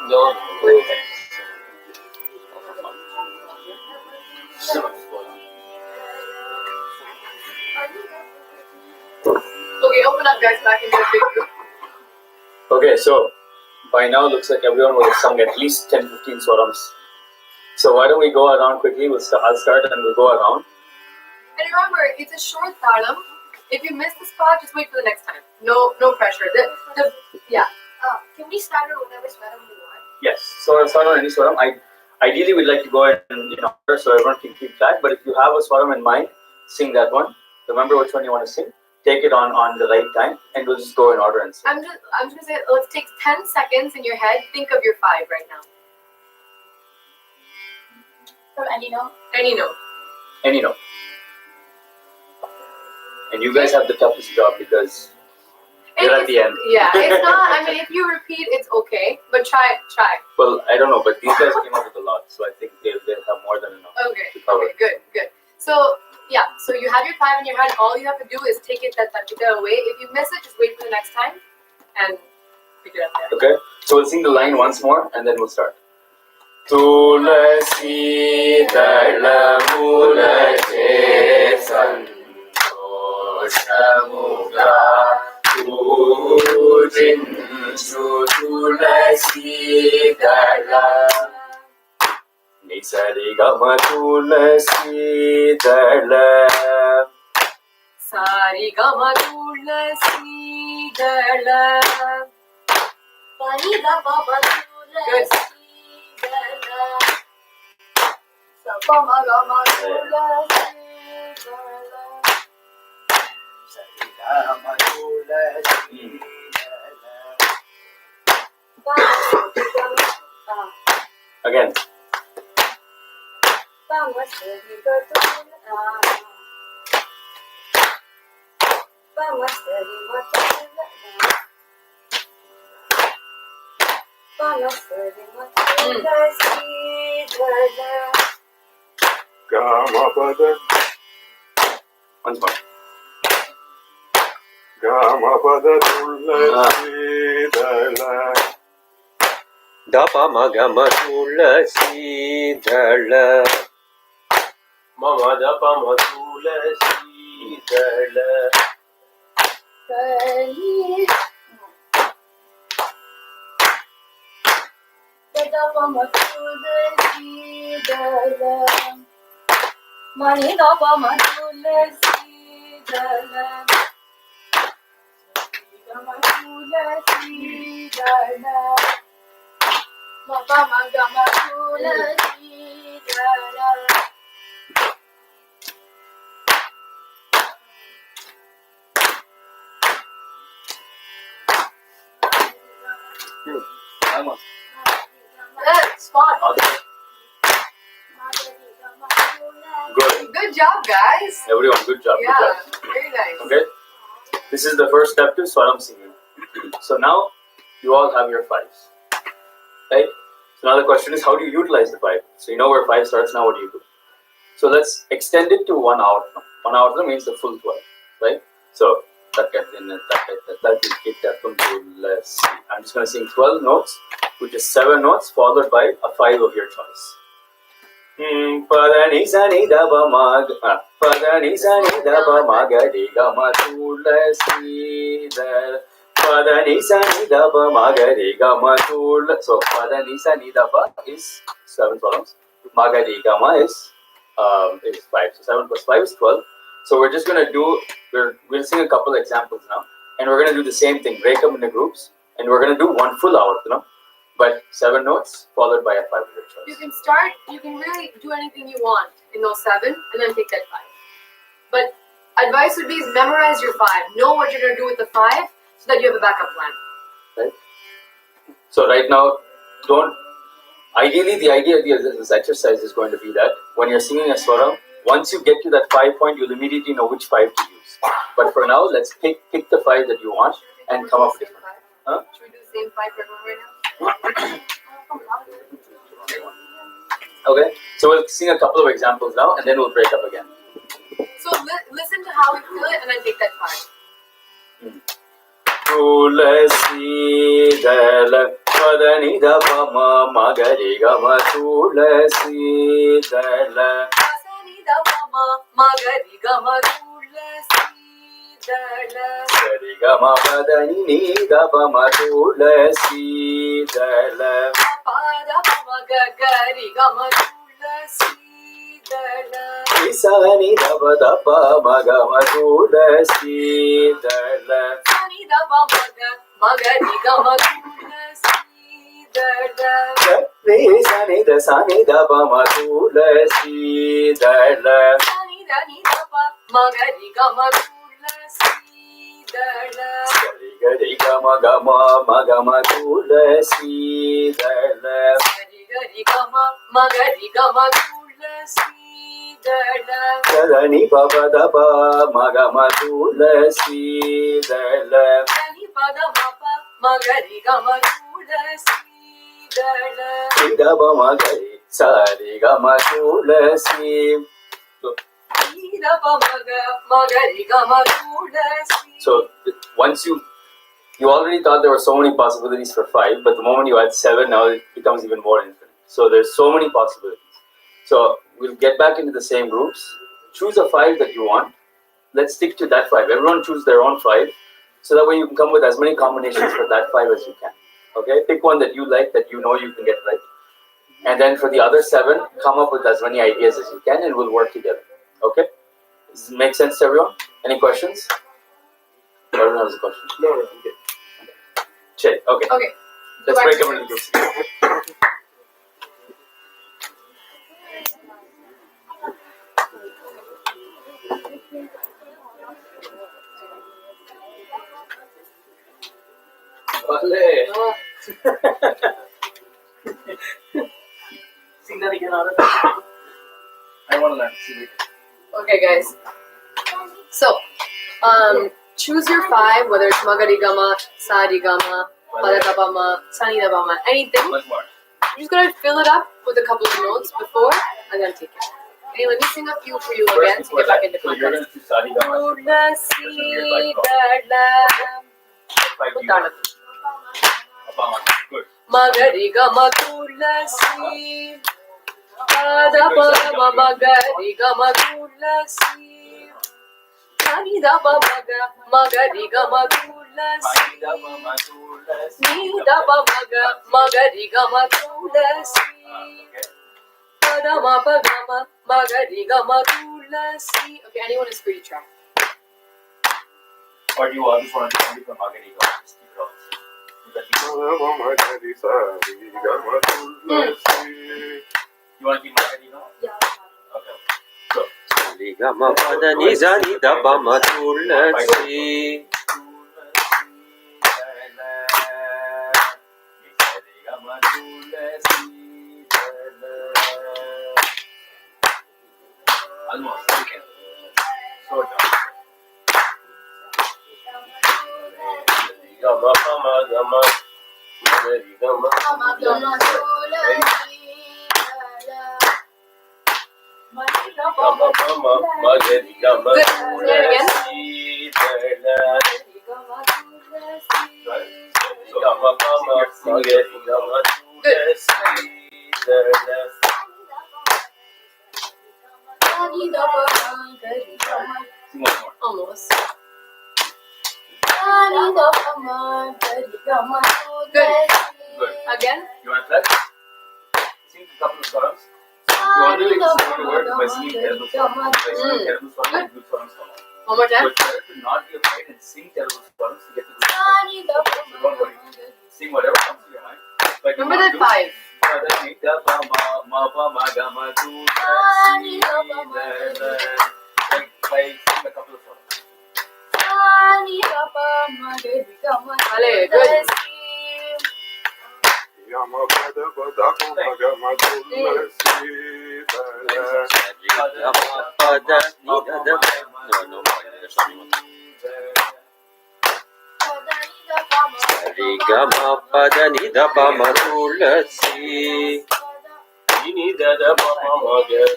No. Okay, open up guys, back into the big group. Okay, so by now looks like everyone would have sung at least 10-15 swarams. So why don't we go around quickly? I'll start and we'll go around. And remember, it's a short talam. If you miss the spot, just wait for the next time. No pressure. Yeah. Can we start on whatever swaram we want? Yes. So Swaram, any Swaram. Ideally, we'd like to go in order so everyone can keep track. But if you have a Swaram in mind, sing that one. Remember which one you want to sing. Take it on the right time, and we'll just go in order and sing. I'm just gonna say, let's take 10 seconds in your head. Think of your 5 right now. From any note? Any note. Any note. And you guys have the toughest job because you're at the end. Yeah, it's not. I mean, if you repeat, it's okay. But try. Well, I don't know, but these guys came up with a lot, so I think they'll have more than enough Okay. to cover. Okay. Good. So yeah. So you have your 5 in your hand. All you have to do is take it that away. If you miss it, just wait for the next time, and pick it up there. Okay, so we'll sing the line once more, and then we'll start. Tulasi dalamulaje santoshamuga pujinchu tulasi dalam nisarigama tulasi dalam Sarigama tulasi dalam. Good. Again. Gamapada, Once more. Gamapada tulasi dala. Dapa magama tulasi dala. Mama dapa ma tulasi dala. Mani dapa ma tulasi dalam. Gama tulasi dalam. Mapa ma gama tulasi dalam. Almost. Spot. Good. Good job, guys. Everyone, good job. Yeah, Good job. very nice. Okay. This is the first step to Swaram singing. So now you all have your 5s. Right? So now the question is, how do you utilize the 5? So you know where 5 starts now, what do you do? So let's extend it to 1 hour. 1 hour means the full 12. Right? So I'm just going to sing 12 notes, which is 7 notes followed by a 5 of your choice. Padani sani daba mag padani sani daba magadi gama tulasi dal padani sani daba magadi gama tul. So padani sani daba is 7 columns. Magadi gama is 5. So 7 plus 5 is 12. So we're just gonna do we'll sing a couple examples now, and we're gonna do the same thing. Break them into groups, and we're gonna do 1 full hour. But 7 notes followed by a 5 of your choice. You can really do anything you want in those 7 and then take that 5. But advice would be is memorize your 5. Know what you're going to do with the 5 so that you have a backup plan. Right? So right now, ideally the idea of this exercise is going to be that when you're singing a swaram, once you get to that 5 point, you'll immediately know which 5 to use. But for now, let's pick the 5 that you want and come up with different. Huh? Should we do the same 5 for everyone right now? Okay, so we'll sing a couple of examples now and then we'll break up again. So listen to how we feel it and then take that 5. Tulasi dala padani daba ma magari gama tulasi dala Pasani daba ma magari gama tulasi dala sari gama padani ni daba ma tulasi dala pada magari gama tulasi dala isani daba daba magama tulasi dala Sani daba magari gama tulasi dala. Re sani da pa ma tulasi dala. Sani da ni da pa magari gama tulasi dala. Gari gari gama gama magama tulasi dala. Gari gari gama magari gama tulasi dala. Dani baba da ba magama tulasi dala. Dani pada mapa magari gama tulasi dala. Ida ba magari sari gama tulasi. Ida pa magari gama tulasi. So once you already thought there were so many possibilities for 5, but the moment you add 7, now it becomes even more infinite. So there's so many possibilities. So we'll get back into the same groups. Choose a 5 that you want. Let's stick to that 5. Everyone choose their own 5. So that way you can come with as many combinations for that 5 as you can. Okay? Pick one that you like, that you know you can get right. And then for the other 7, come up with as many ideas as you can and we'll work together. Okay? Does this make sense to everyone? Any questions? Everyone has a question. No, okay. Check. Okay. Okay. Let's Go back break to them into groups. groups. Vale. Oh. Sing that again, Anand. I want to learn. Sing it. Okay, guys. So, choose your 5, whether it's magarigama, sarigama, padatapama, sanidapama, anything. Much more. You're just gonna fill it up with a couple of notes before, and then take it. Okay, let me sing a few for you again to get back into So you're going context. to study the Tulasi dalam. Put that up. Good. Magarigama tulasi. Padapama magarigama tulasi. Sanidapa magarigama tulasi. Nidapa magarigama tulasi. Padama pagama magarigama tulasi. Okay, anyone is free to try. Or do you always want to study from Magari? Just keep it all. You want to keep Magari now? Yeah. Okay. So, Gama pada ni za ni da ba ma tulasi. almost. You can slow it down. Gama pama gama. Gari gama. Gama pama magari gama. Good. Say it again. Gama pama magari gama. Good. Sing one more. Almost. Good. Good. Again. You want that? Sing a couple of songs. You only like to sing the word by singing terrible songs. By singing terrible songs, good songs come out. One more So time. it's better to not be afraid and sing terrible songs to get the good songs. So don't worry. Sing whatever comes to your mind. But do Remember not that do- 5. Like sing a couple of songs. Ale, good. Gama pada ni da ba ma tulasi. Ini da da ba ma magari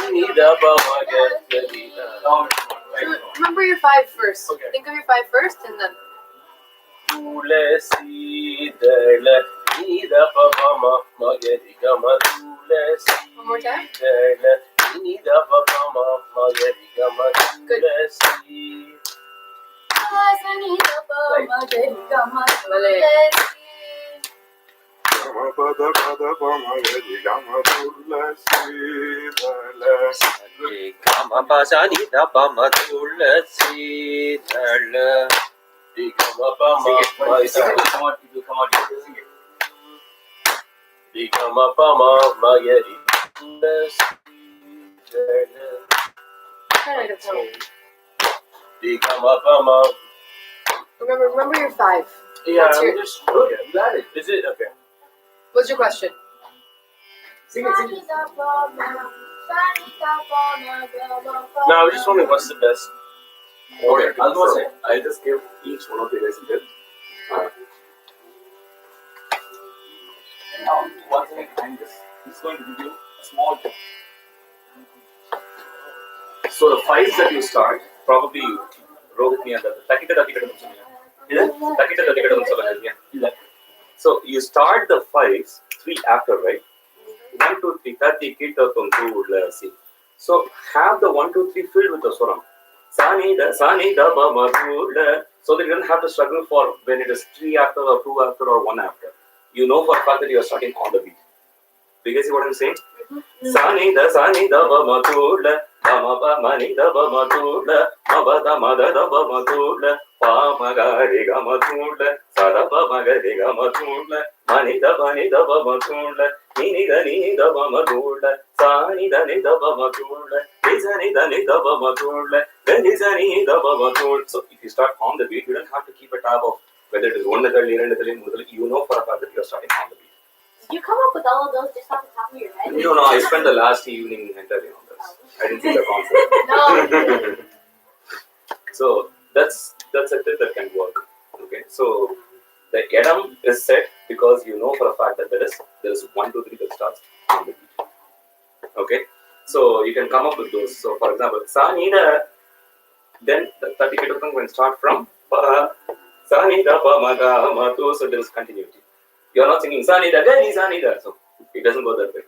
Ini da ba magari. Remember your 5 first. Okay. Think of your 5 first and then. Tulasi dala. Ini da ba ma magari gama tulasi. One more time. Dala. Ini da ba ma magari gama tulasi. Ale. gama pada pada pama gari gama tulasi dala. Gama pasa ni da pa ma tulasi dala. Come up, come out, you come out, sing it. Come up, Magari. Kind of tone. Come up, Remember your 5. yeah, What's I'm your- just okay. Got it. Is it okay? What's your question? Sing it, sing it. No, I was just wondering what's the best. Okay, Almost. I'll just give each one of you guys a tip. Now, one thing, I'm just going to give you a small tip. So the fights that you start, probably row with me and so you start the fights 3 after, right? 1, 2, 3, tati kita tumtu see. So have the 1, 2, 3 filled with the swaram. Sani da ba ma tu la. So that you don't have to struggle for when it is 3 after or 2 after or 1 after. You know for a fact that you are starting on the beat. Do you guys see what I'm saying? Sani da ba ma tu la. Ma ba ma ni da ba ma tu la. Ma ba da ma da ba ma tu la. Pa ma ga re ga ma tu la. Sa da ba ma ga re ga ma tu la. Ma ni da ba ma tu la. Ni da ba ma tu la. Sa ni da ba ma tu la. Ni da ba ma tu la. Then ni da ba ma tu la. So if you start on the beat, you don't have to keep a tab of whether it is 1 you know for a fact that you are starting on the beat. Did you come up with all of those just off the top of your head? No, I spent the last evening entirely on this. I didn't see the concept. No. So that's a tip that can work. Okay, so the edam is set because you know for a fact that there is 1, 2, 3 that starts on the beat. Okay, so you can come up with those. So for example, sa ni da, then the 30 kitatam can start from pa, sa ni da pa ma ga ma tu. So there is continuity. You are not singing sa ni da ga ni sa ni da. So it doesn't go that way.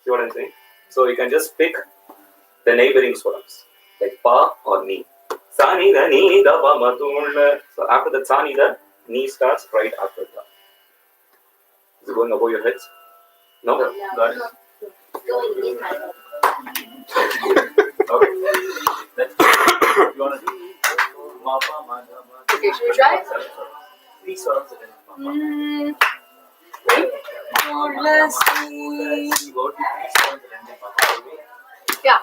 See what I'm saying? So you can just pick the neighboring swarams like pa or ni. Sa ni da pa ma tu la. So after that sa ni da, ni starts right after that. Is it going above your heads? No? Got it? Going in my head. Okay. Let's you want to do ma pa ma da ma. Okay, should we try? 3 songs and then Let's you go to 3 songs and then ma pa. Yeah.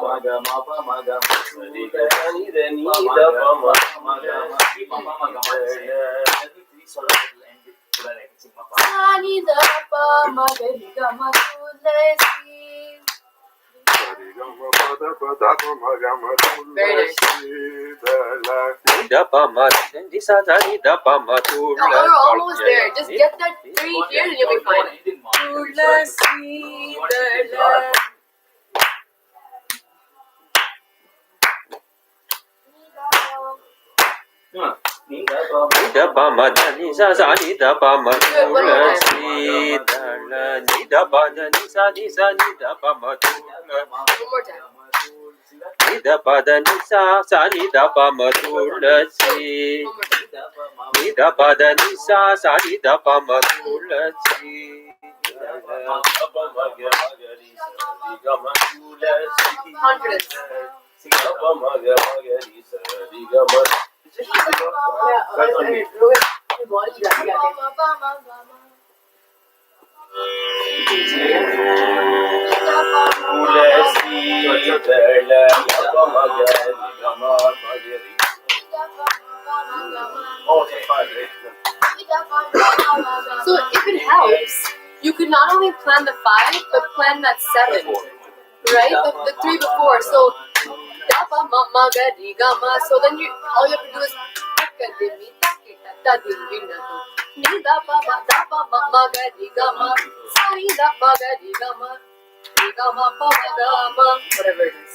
Ma ga ma pa ma ga ni da ni da pa ma ma ga ma ma ga ma. Let me 3 songs and end it so that I can sing ma pa. Sani da pa ma ga ri ga ma tulasi. Gari gama pada pada pama gama Very nice. tulasi dala. Ni da pa ma ni sa da ni da pa ma tulasi. Oh, we're almost there. Just get that 3 here and you'll be fine. Tulasi dala. Ni da pa ma da ni sa ni da pa ma tulasi dala. Ni da pa da ni sa ni da pa ma tulasi. One more time. Ni da pa da ni sa ni da pa ma tulasi. One more time. Ni da pa da ni sa ni da pa ma tulasi. Confidence. So if it helps, you could not only plan the 5, but plan that 7, right? The 3 before. So da pa ma ma ga ri ga ma. So then all you have to do is ka di mi ta ki ta ta di mi na tu. Ni da pa ma ga ri ga ma. Sa ni da pa ga ri ga ma. Ri ga ma pa ma ga ma. Whatever it is.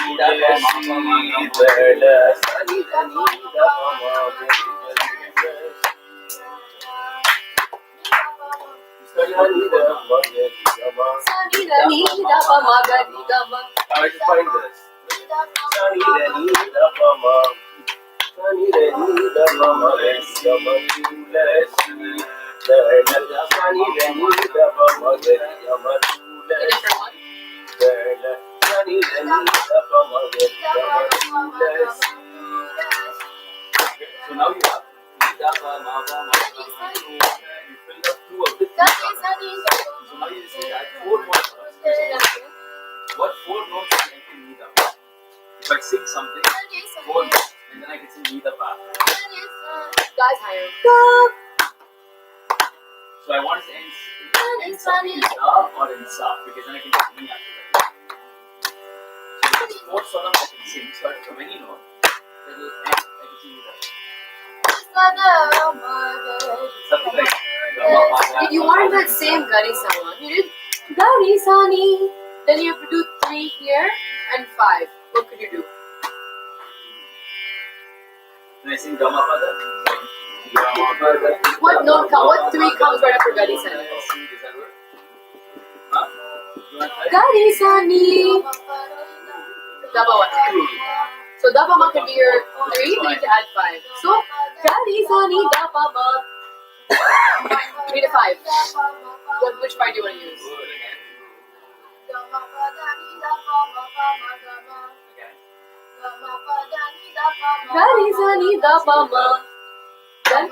Sa ni da ni da pa ma ga ri ga ma. I just find this. So now you have you fill up two of the three. So now you see that four more. What four notes can I can meet up? If I sing something, four notes, and then I can sing meet up after. Guys, higher. So I want to end something in sa or in sa because then I can just me after that. So if it's four swaram I can sing, starting from any note, then will end, I can sing meet up. Something like If you want that same Gari Sama, you did Gari Sani, then you have to do 3 here and 5. What could you do? Then I sing Gama Pada. Gama Pada. What note comes? What 3 comes right after Gari Sani? Does that work? Huh? You want to try? Gari Sani. Daba what? So Daba Ma can be your 3, you need to add 5. So Gari Sani Daba Ma. You need a 5. Which 5 do you want to use? Gari Sani Daba Ma. Then?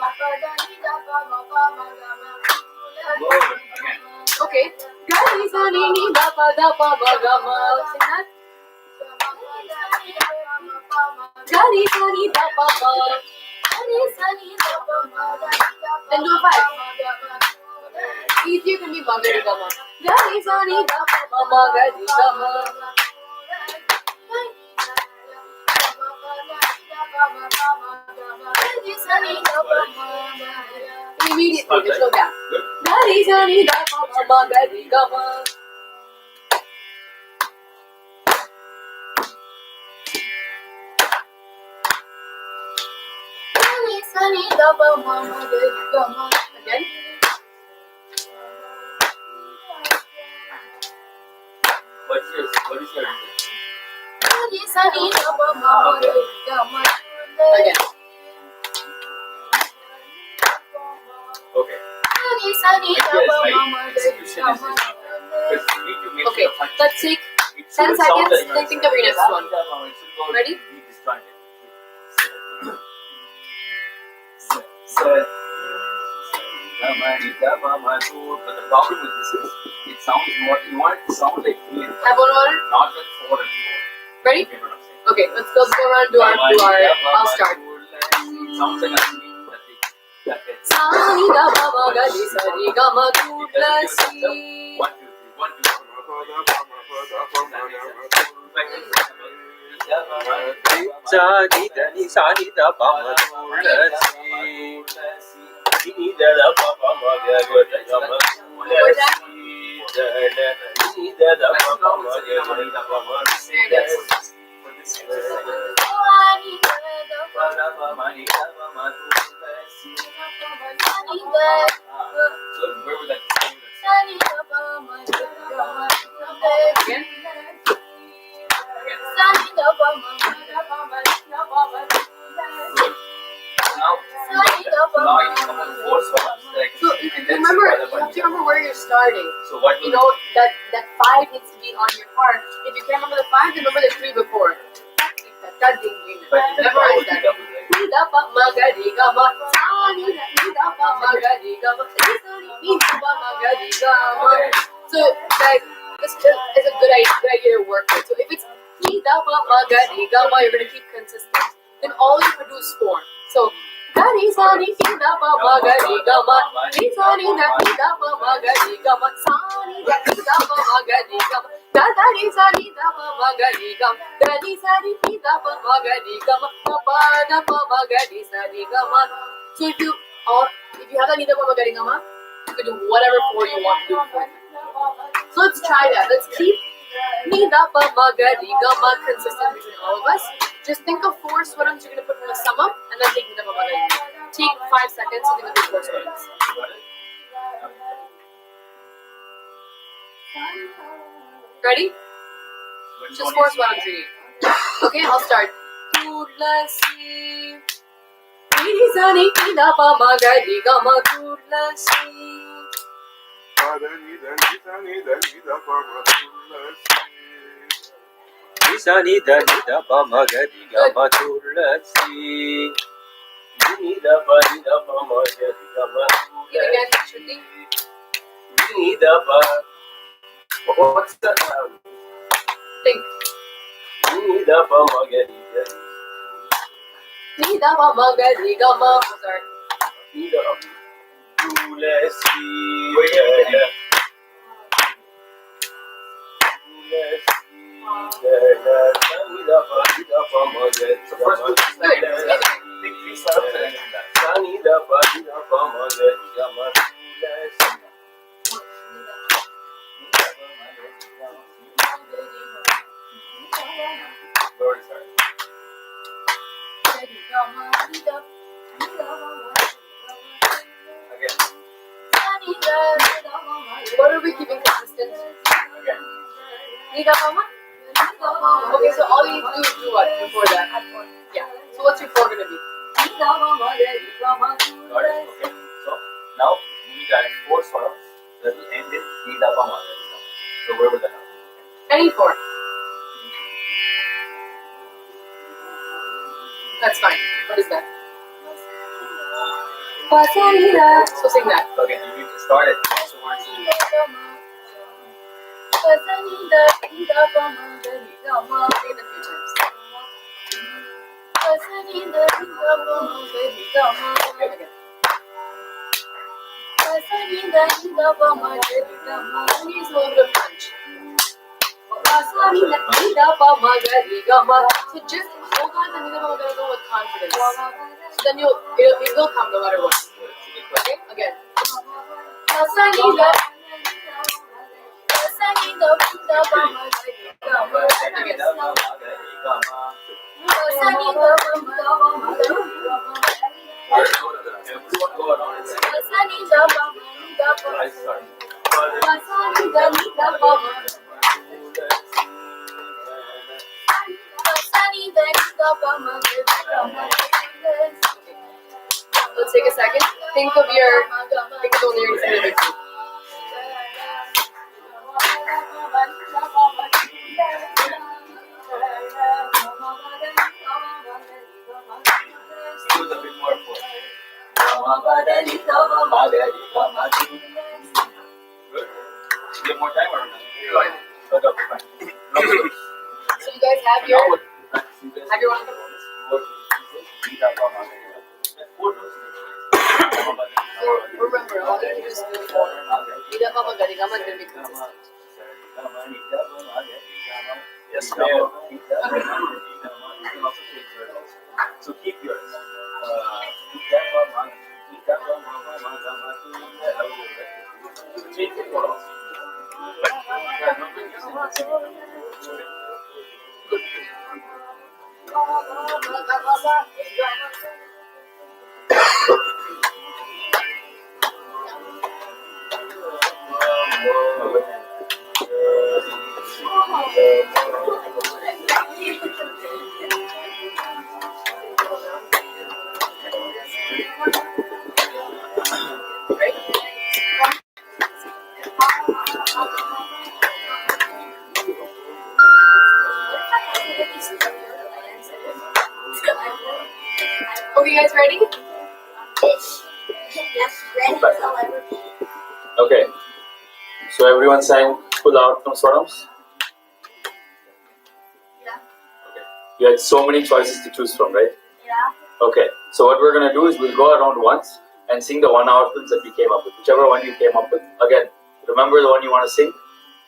Okay. Gari Sani Ni Daba Daba Ma Gama. Sing that. Gari Sani Daba Ma. Then do a 5. Easier can be Magari Gama. Gari Sani Daba Ma Magari Gama. Immediately, there's no gap. Gari Sani Daba Ma Magari Gama. Again. What is your Again. okay. Okay, let's take 10 seconds, then think of your next one. Ready? But the problem with this is, it sounds more, you want it to sound like 3 and 4, Have one more? not like 4 and 4. Ready? You get what I'm saying? Okay, let's go around do our I'll start. It sounds like I'm singing that it's Sani da ba ma ga di sa ri ga ma tu plus si. 1, 2, 3, 1, 2, 3. Sa ni da ni sa ni da pa ma tu la si. Ni da da pa pa ma ga ga ma ni da da pa pa ma ga ga pa ma So where would that Again? now you come on 4 swaras. So remember, you have to remember where you're starting. So what You know that 5 needs to be on your part. If you can't remember the 5, then remember the 3 before. That ding ding. Memorize that. Ni da pa ma ga di ga ma. Ni da pa ma ga di ga ma. Ni da pa ma ga di ga ma. So guys, this is a good idea to work with. So if it's ni da pa ma ga di ga ma, you're gonna keep consistent. Then all you have to do is form. So ga di sa ni da pa ma ga di ga ma. Ni sa ni da pa ma ga di ga ma. Sa ni da pa ma ga di ga ma. Da da ni sa ni da pa ma ga di ga ma. Da ni sa ni da pa ma ga di ga ma. Da pa ma ga di sa ni ga ma. So if you have that ni da pa ma ga di ga ma, you can do whatever 4 you want to do before. So let's try that. Let's keep ni da pa ma ga di ga ma consistent between all of us. Just think of 4 swarams you're gonna put in a sum up, and then take ni da pa ma ga di. Take 5 seconds to think of the 4 swarams. Ready? Just 4 swarams you need. Okay, I'll start. tulasi. Ni sa ni da pa ma ga ri ga ma tulasi. Nisa ni da pa ma ga ri ga ma tulasi. Ni da pa ma ga ri ga ma Again, Shruti. ni da pa. What's the Think. ni da pa ma ga ri ga. Ni da pa ma ga ri ga ma. Sorry. Ni da tulasi. What are we keeping consistent? Ni da pa ma? Okay, so all you need to do is do what before that? Yeah. So what's your 4 gonna be? Got it? Okay. So now we got 4 swarams that will end in Nidapa Magarika. So where would that happen? Any 4. That's fine. What is that? So sing that. Okay, you need to start it. So once you Say it a few times. Okay. Needs a little bit of punch. So just hold on to Nidapa Magarika with confidence. So then it will come no matter what. Okay? Again. Let's take a second. Think of the lyrics in the big group. do it a bit more for Good. Give more time or not? Okay, fine. So you guys have your one? So remember, all you do is do 4. Nidapa Magarika is going to be consistent. Yes, ma'am. So keep yours. So change it for us. Okay, you guys ready? Okay. So everyone sang full out from Swarams? Yeah. Okay. You had so many choices to choose from, right? Yeah. Okay. So what we're gonna do is we'll go around once and sing the one outfits that we came up with. Whichever one you came up with. Again, remember the one you want to sing,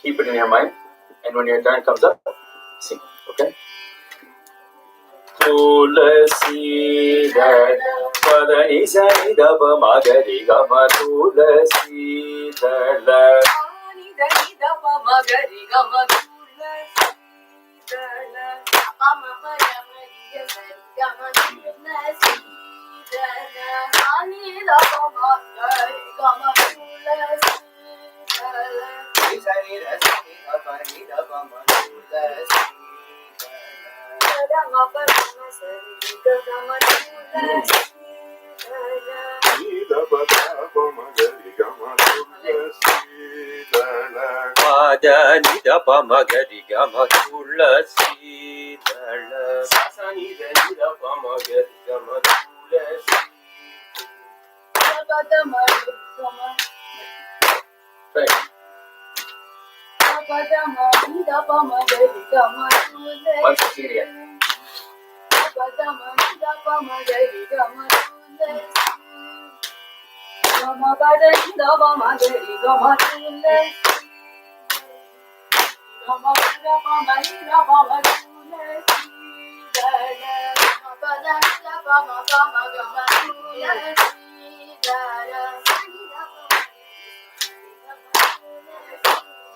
keep it in your mind, and when your turn comes up, sing. Okay? Tulasi Padani Sanidapa Magari Gama Tulasi Dala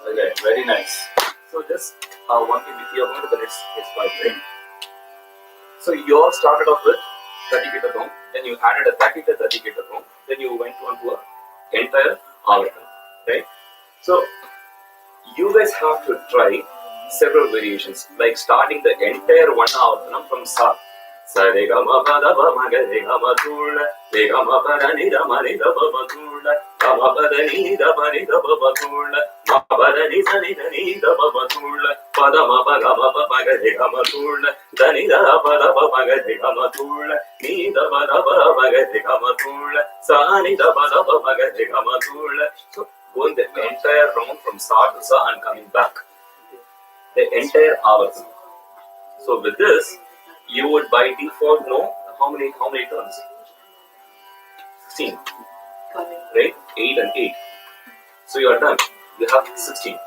Okay, very nice. So just one thing, if you are going to the next part, right? So you all started off with 30 Kitathom, then you added a 30 to 30 Kitathom, then you went on to an entire Avartam, right? So you guys have to try several variations, like starting the entire one Avartanam from Sa. Sa re ga ma pa da pa ma ga re ga ma tu la, re ga ma pa da ni da ma ni da pa ma tu la, ga ma pa da ni da pa ni da pa ma tu la, ma pa da ni sa ni da ni da pa ma tu la, pa da ma pa ga re ga ma tu la, da ni da pa da pa ma ga re ga ma tu la, ni da pa ga re ga ma tu la, sa ni da pa ma ga re ga ma tu la. So going the entire round from Sa to Sa and coming back, the entire Avartam. So with this, you would by default know how many turns? 16, right? 8 and 8. So you are done. You have 16.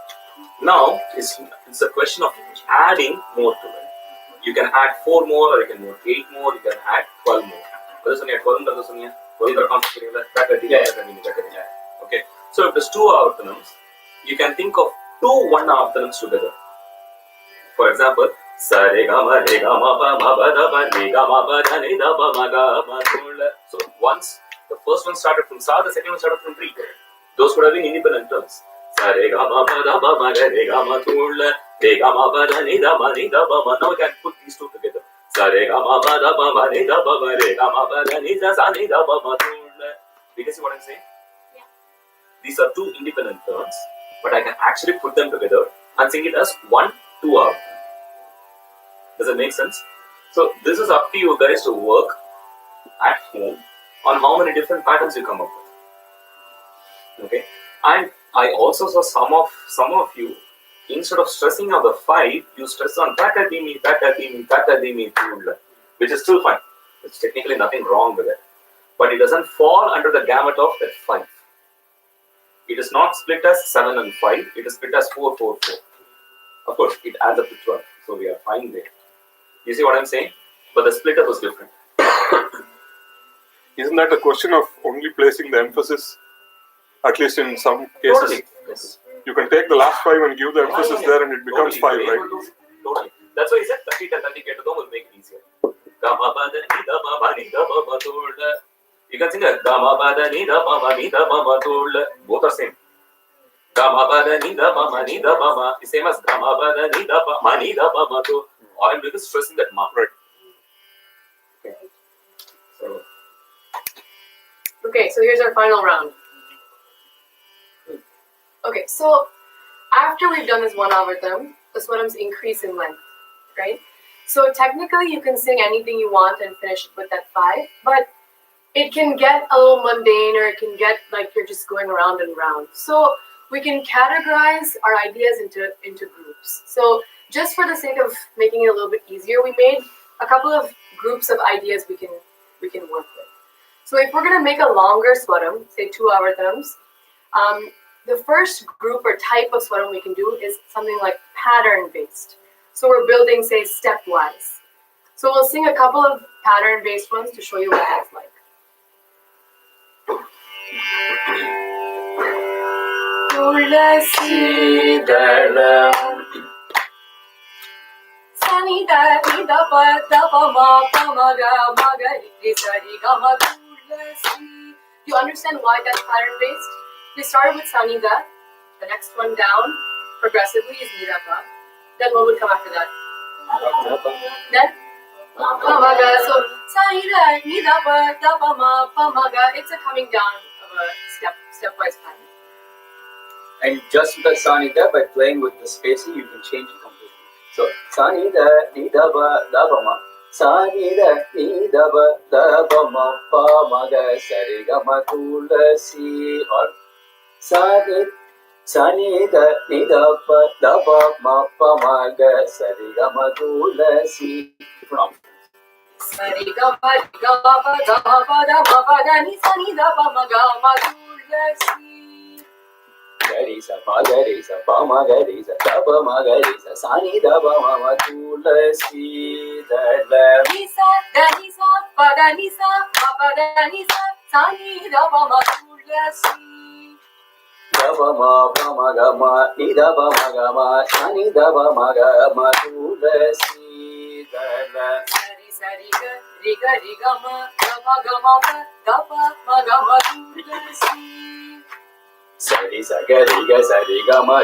Now it's a question of adding more to it. You can add 4 more, or you can add 8 more, you can add 12 more. 12. Okay. So if there's 2 Avartanams, you can think of 2 1 Avartanams together. For example, sa re ga ma pa ma ba da ba re ga ma ba da ni da ba ma ga ma tu la. So once the first one started from Sa, the second one started from 3. Those could have been independent terms. Sa re ga ma pa da ba ma ga re ga ma tu la, re ga ma ba da ni da ba ma. Now we can put these 2 together. Sa re ga ma pa da ba ma ni da ba ma re ga ma ba da ni da sa ni da ba ma tu la. You can see what I'm saying? Yeah. These are 2 independent terms, but I can actually put them together and sing it as 1 2 hour. Does it make sense? So this is up to you guys to work at home on how many different patterns you come up with. Okay, and I also saw some of you, instead of stressing on the 5, you stress on takadimi, which is still fine. There's technically nothing wrong with it, but it doesn't fall under the gamut of that 5. It is not split as 7 and 5. It is split as 4 4 4. Of course, it adds up to 12, so we are fine there. You see what I'm saying? But the split up was different. Isn't that a question of only placing the emphasis, at least in some cases? Totally. Yes. You can take the last 5 and give the emphasis there and it becomes 5, right? Totally. That's why he said 30 to 30 Kitathom will make it easier. You can sing a both are same. The same as all I'm doing is stressing that mark. Right. Okay, so here's our final round. Okay, so after we've done this 1 Avartam, the Swarams increase in length, right? So technically you can sing anything you want and finish with that 5, but it can get a little mundane, or it can get like you're just going around and round. So we can categorize our ideas into groups. So just for the sake of making it a little bit easier, we made a couple of groups of ideas we can work with. So if we're going to make a longer Swaram, say 2 Avartams, the first group or type of Swaram we can do is something like pattern-based. So we're building, say, stepwise. So we'll sing a couple of pattern-based ones to show you what that's like. Tulasi Dala Sani da ni da pa ma ga ri sa ri ga ma tulasi. You understand why that's pattern-based? We started with Sani da. The next one down progressively is ni da pa. Then what would come after that? Then Pamaga. So sa ni da ni da pa ma pamaga. It's a coming down of a stepwise pattern. And just with the sanida, by playing with the spacing, you can change it completely. So sanida ni da ba ma. Sanida ni da ba ma pa ma ga sari ga ma tulasi, or sanida ni da ba ma pa ma ga sari ga ma tulasi. Different options. Sari ga pa da ma da ni sa ni da pa ma ga ma tulasi. Garisa ma garisa da ba ma garisa sani da ba ma tulasi da Nisa da nisa pa da nisa pa da nisa sani da pa ma tulasi. da ba ma ga ma ni da ba ma ga ma sani da ba ma ga ma tulasi da Sari ga ma ga ma da pa ma ga ma tulasi. Sari sa ga ma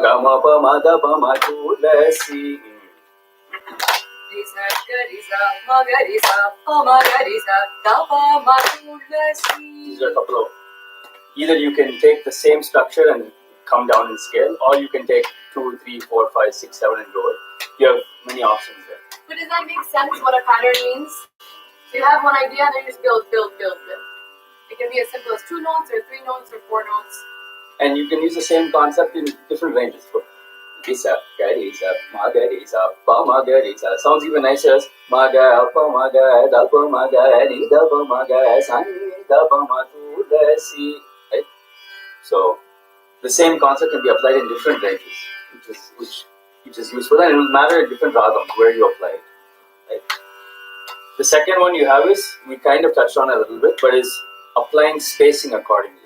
ga ma pa ma da pa ma tulasi. Risa ma ga pa ma ga da pa ma tulasi. These are a couple of. Either you can take the same structure and come down in scale, or you can take 2, 3, 4, 5, 6, 7 and lower. You have many options there. But does that make sense what a pattern means? So you have one idea and then you just build. It can be as simple as 2 notes or 3 notes or 4 notes. And you can use the same concept in different ranges. So, Risa, Garisa, Ma Garisa, Pa Ma Garisa. Sounds even nicer as Ma Ga, Pa Ma Ga, Da Pa Ma Ga, Ni Da Pa Ma Ga, Sani Da Pa Ma Tu Da Si. Right? So the same concept can be applied in different ranges, which is useful, and it will matter in different ragams where you apply it. Right? The second one you have is, we kind of touched on it a little bit, but is applying spacing accordingly.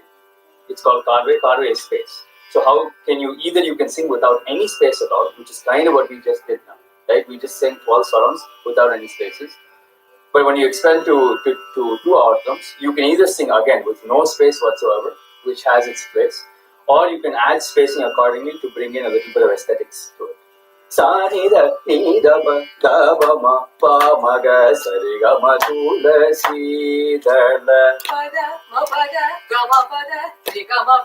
It's called Karve. Karve is space. So how can you, either you can sing without any space at all, which is kind of what we just did now, right? We just sang 12 swarams without any spaces. But when you expand to 2 outcomes, you can either sing again with no space whatsoever, which has its place, or you can add spacing accordingly to bring in a little bit of aesthetics to it. Sa ni da ba ma pa ma ga sa re ga ma tu la si da la Pada ma ga ma re ga ma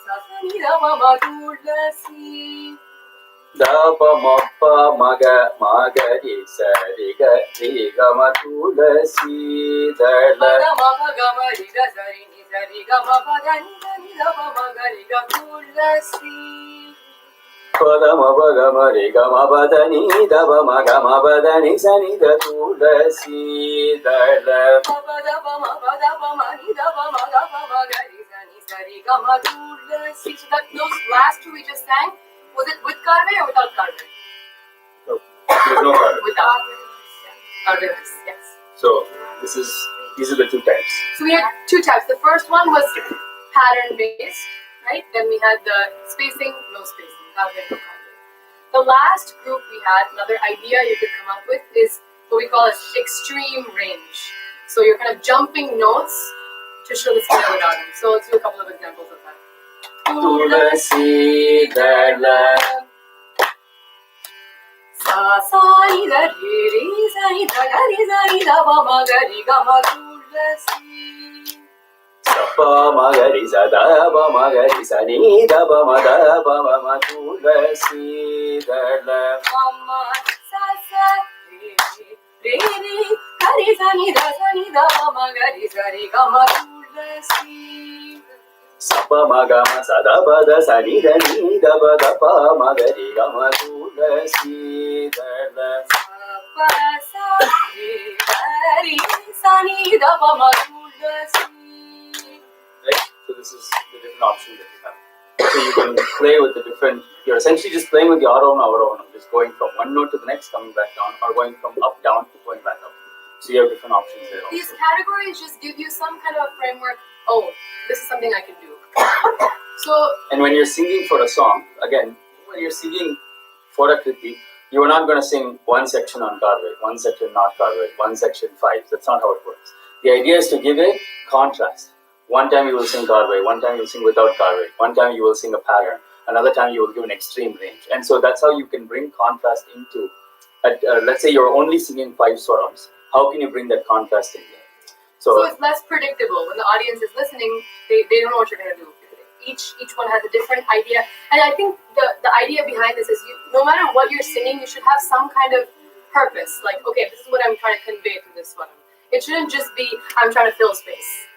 sa ni da ma tulasi. da ba ma ga re sa re ga ma tu la si da la Pada ma ga ma re ga sa re ga ma ni da ma ga re ga tulasi. Pada ma re ga ma da ni da ba ma ga ma da ni sa ni da tu la si da la Pada ma ni da ma ga re ga ma tulasi. So that those last 2 we just sang, was it with Karve or without Karve? No, there's no Karve. Without. Karve, yes. So these are the 2 types. So we had 2 types. The first one was pattern based, right? Then we had the spacing, no spacing. Karve, no Karve. The last group we had, another idea you could come up with, is what we call as extreme range. So you're kind of jumping notes to show the scale of the ragam. So let's do a couple of examples of that. Tulasi dala Sa ni da re sa ni da ga re sa ni da ba ma ga re ga ma tulasi. pa ma ga ri sa da ba ma ga ri sa ni da ba ma tulasi dala Mama sa re ga re sa ni da ba ma ga re ga ma tulasi. pa ma ga ma sa da ba da sa ni da pa ma ga ri ga ma tulasi dala Pa sa re ga re sa ni da ba ma tulasi. Right? So this is the different options that you have. So you can play with the different, you're essentially just playing with the Arohanam, just going from one note to the next, coming back down, or going from up, down, going back up. So you have different options there also. These categories just give you some kind of a framework. Oh, this is something I can do. So, And when you're singing for a song, again, when you're singing for a kriti, you are not going to sing one section on Karve, one section not Karve, one section 5. That's not how it works. The idea is to give a contrast. One time you will sing Karve, one time you will sing without Karve, one time you will sing a pattern, another time you will give an extreme range. And so that's how you can bring contrast into let's say you're only singing 5 swarams, how can you bring that contrast in there? So it's less predictable. When the audience is listening, they don't know what you're going to do. Each one has a different idea. And I think the idea behind this is no matter what you're singing, you should have some kind of purpose. Like, okay, this is what I'm trying to convey through this one. It shouldn't just be, I'm trying to fill space.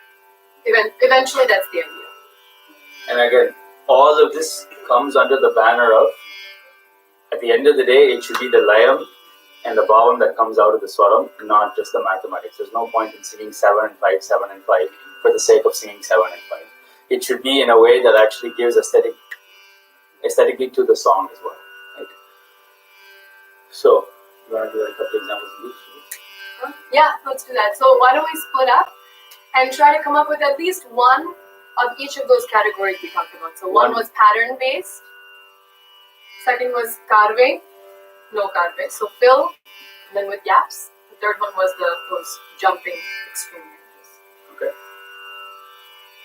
Eventually, that's the idea. And again, all of this comes under the banner of, at the end of the day, it should be the layam and the bhavam that comes out of the swaram, not just the mathematics. There's no point in singing 7 and 5, 7 and 5 for the sake of singing 7 and 5. It should be in a way that actually gives aesthetically to the song as well. Right? So, you want to do a couple examples of these? Yeah, let's do that. So why don't we split up and try to come up with at least one of each of those categories we talked about. So one was pattern based, second was karve, no karve, so fill, and then with gaps. The third one was those jumping extreme ranges. Okay.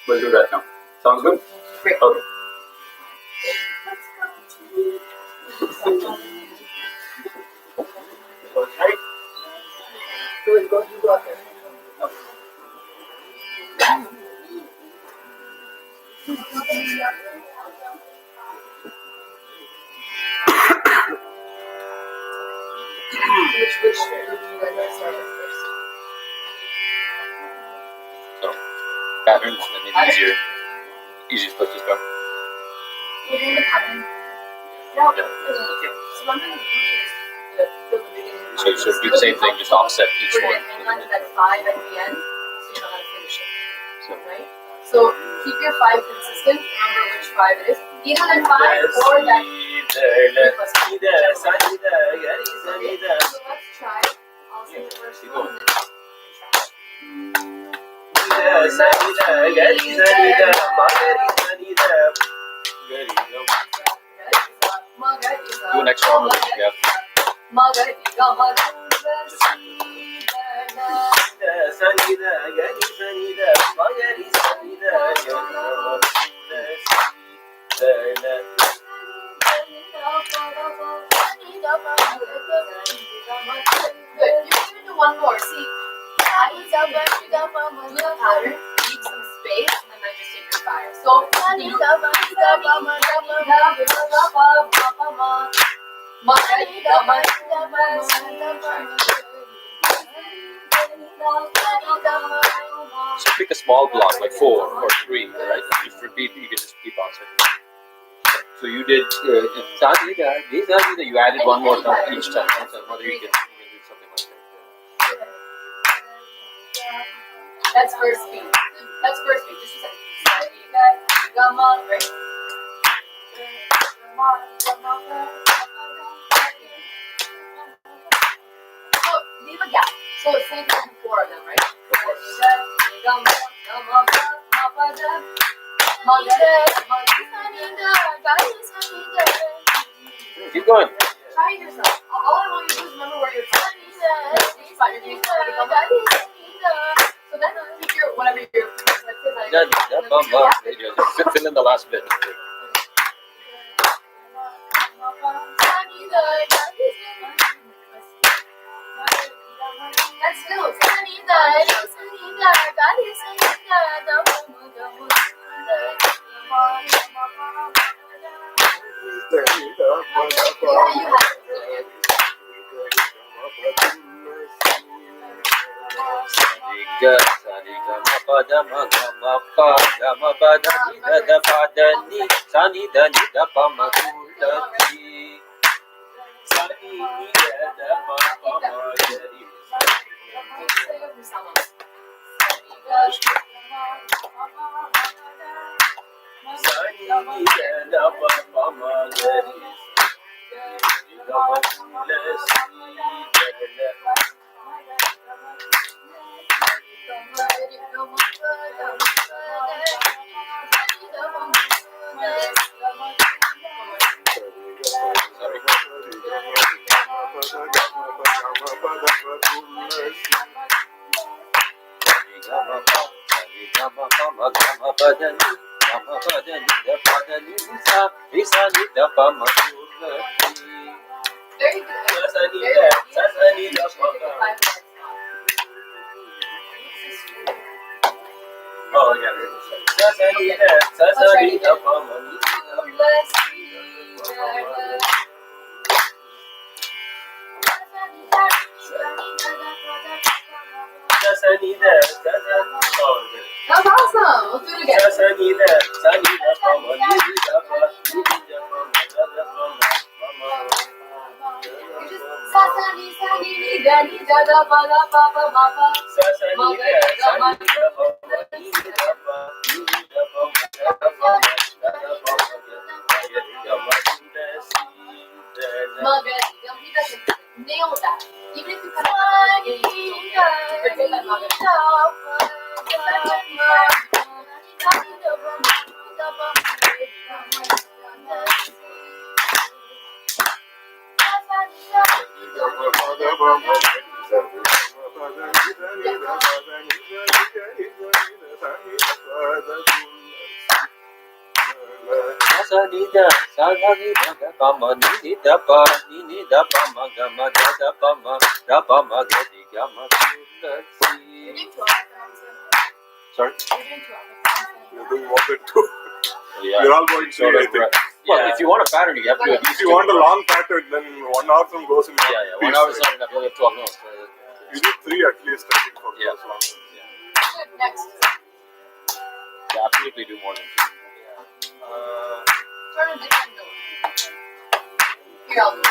We'll do that now. Sounds good? Great. Okay. Which would you guys want to start with first? So, patterns, that makes it easier. Easiest place to start. We're doing the pattern. Yeah. Okay. So one thing is fill the beginning. So you sort of do the same thing, just offset each We're one. going to hang on to that 5 at the end, so you know how to finish it. So, Right? So keep your 5 consistent. Remember which 5 it is. Either that 5 or that 3 plus 5. Okay, so let's try. I'll say the first one and then do an extra one with the gap. Good. You're going to do one more. See, I need to do the pattern, leave some space, and then just take your 5. So, So pick a small block, like 4 or 3, right? Just repeat, you can just keep on saying. So you did, you added one more time each time. So whether you can do something like that. that's first beat. That's first beat. Just a second. Gamma, right? So leave a gap. So it's same as 4 of them, right? Keep going. Try it yourself. All I want you to do is remember where you're from. So then pick your whatever your Fill in the last bit. that's still very good. Oh, yeah. That was awesome. Let's do it again. Nail that. Even if you cut Sanida, Sanida, Pama, Nida, Pa, Nida, Pama, Gamma, Dada, Pama, Rapama, Gadi, Gamma, Sorry? You're doing what it do. Yeah. We're all going Sort through, I of, think. well, if you want a pattern, you have to. If you want a long pattern, then 1 hour from goes in one Yeah, piece. 1 hour is not enough. You only have 12 notes. You need 3 at least, I think, for Yeah. those long ones. next. Yeah, absolutely do more than 2. Turn a different note. Here, I'll do it.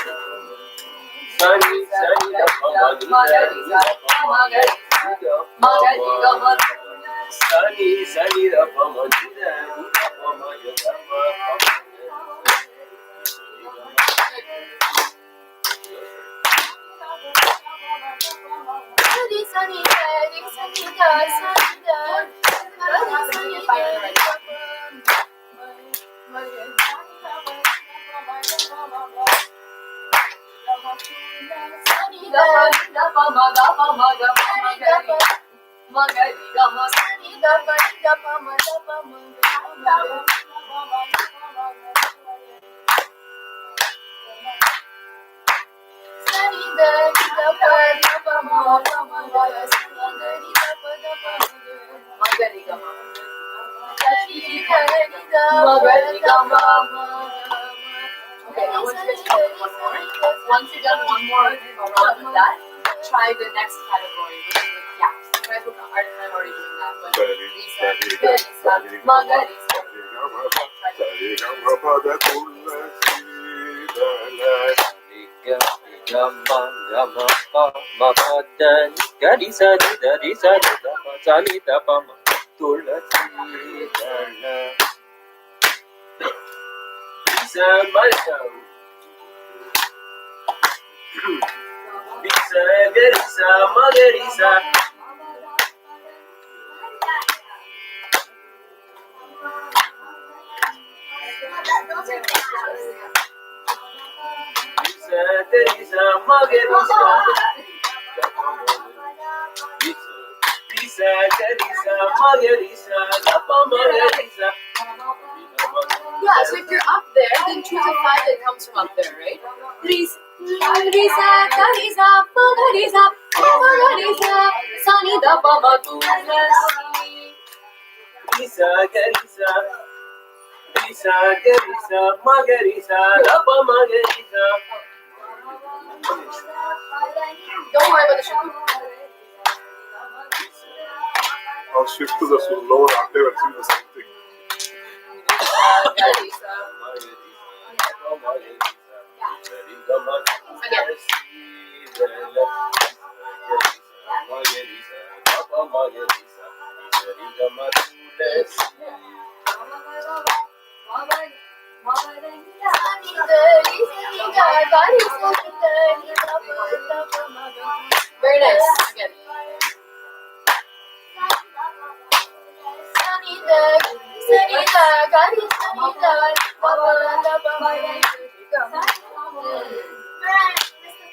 Okay, I want you guys to do one more. Once you've done one more round of that, try the next category, which is with gaps. You guys are kind of already doing that, but Lisa, Margarisa. Yeah, so if you're up there, then choose a 5 that comes from up there, right? Risa, Karisa, Magarisa, Magarisa, Sani da Baba tu Don't worry about the sugar. I'll shift to the lower octave and sing the same thing. Very nice. Again.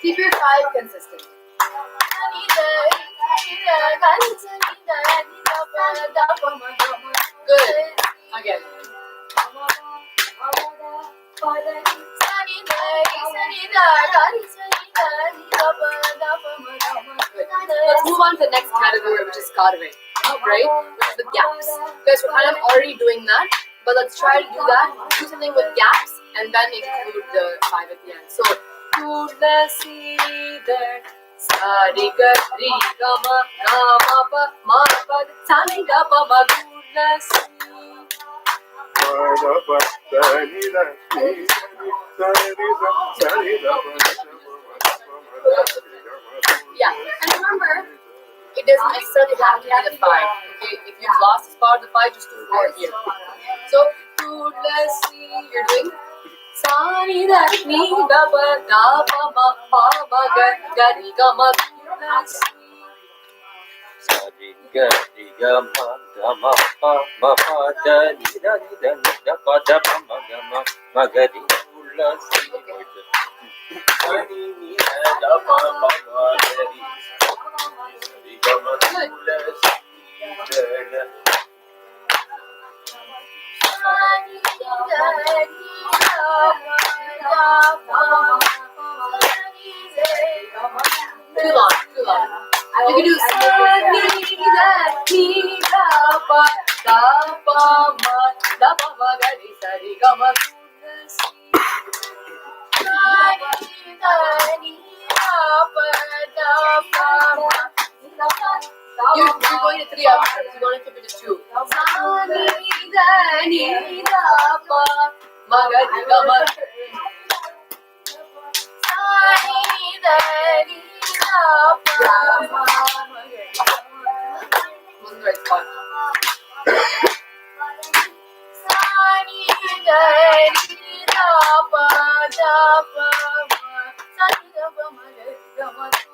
Keep your 5 consistent. Good. Again. move on to the next category, which is karve, right? Which is the gaps. Guys, we're kind of already doing that, but let's try to do that. Do something with gaps and then include the 5 at the end. So, tulasi there, sari ga ri ga ma pa sa ni da pa ma tulasi. Yeah, and remember, it doesn't necessarily have to be the 5. Okay, if you've lost this part of the 5, just do 4 here. So, tulasi, you're doing sani da ni da pa ma ga ri ga ma tulasi. Sari ga ri ga ma pa ma pa da ni da pa da pa ma ga ri tulasi. Sani ni da pa ma ga ri. Sari ga ma tulasi. Too long. You can do sa ni da pa ma ga ri sa ri ga ma. You're going to 3 octaves. You want to keep it to 2. Sa ni da pa ma ga ri ga ma. Wasn't the right spot.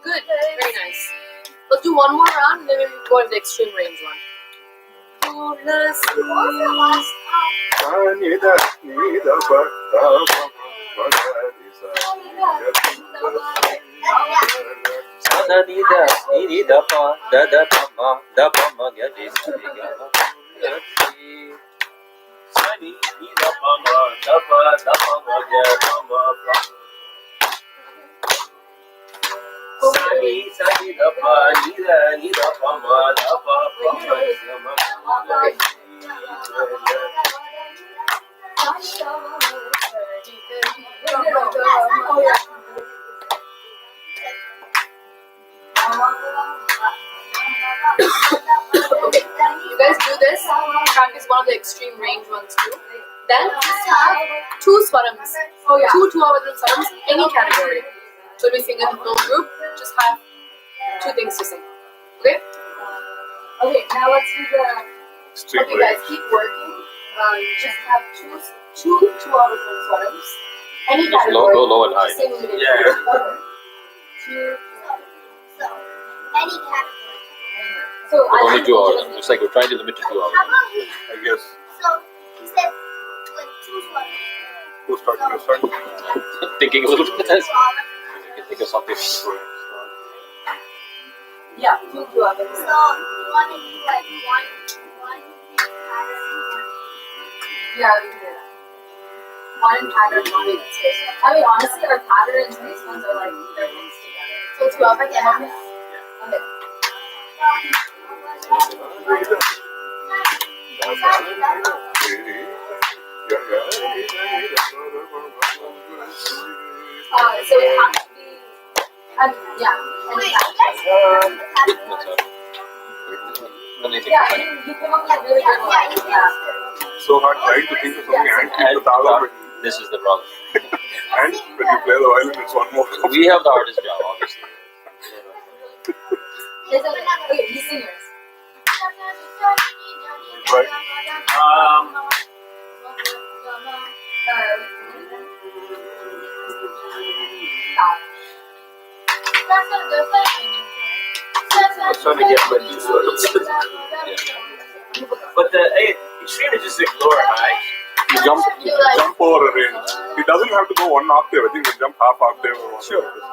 Good, very nice. Let's do one more round and then maybe we can go into the extreme range one. Sana ni da pa da pa ma ga ri sa ri ga ma. Sani ni da pa ma ga ma pa. Sani da pa ni da pa ma pa ga ma. Okay, you guys do this. Practice one of the extreme range ones too. Then just have 2 swarams. 2 2-hour swarams, any category. So when we sing in the whole group, just have 2 things to sing. Okay? Okay, now let's do the. Okay, guys, keep working. Just have 2 2-hour swarams. Any Just category. low and high. Sing with it. Yeah. 2. So, any category. So Only 2 hours. Looks like we're trying to limit to 2 hours. I guess. So, you said like 2 sweaters. Who's starting this time? Thinking a little bit. You can think of something. yeah, 2 2 hours. So, you want to do like one pattern? Yeah, we can do that. One pattern, one in space. I mean, honestly, our pattern and space ones are like they're mixed together. So 2 hours, yeah. Okay. So it has to be, yeah. Wait, Let me think Yeah, of it. you came up with a really good one. yeah, you can So hard trying to think of something and keep And the thala. this is the problem. And when you play the violin, it's one more. We have the hardest job, obviously. There's okay, these singers. Right. I'm trying to get my juice out of it. But the extreme is just ignore high. You jump over a range. It doesn't have to go 1 octave. I think you jump half octave or 1 Sure. octave.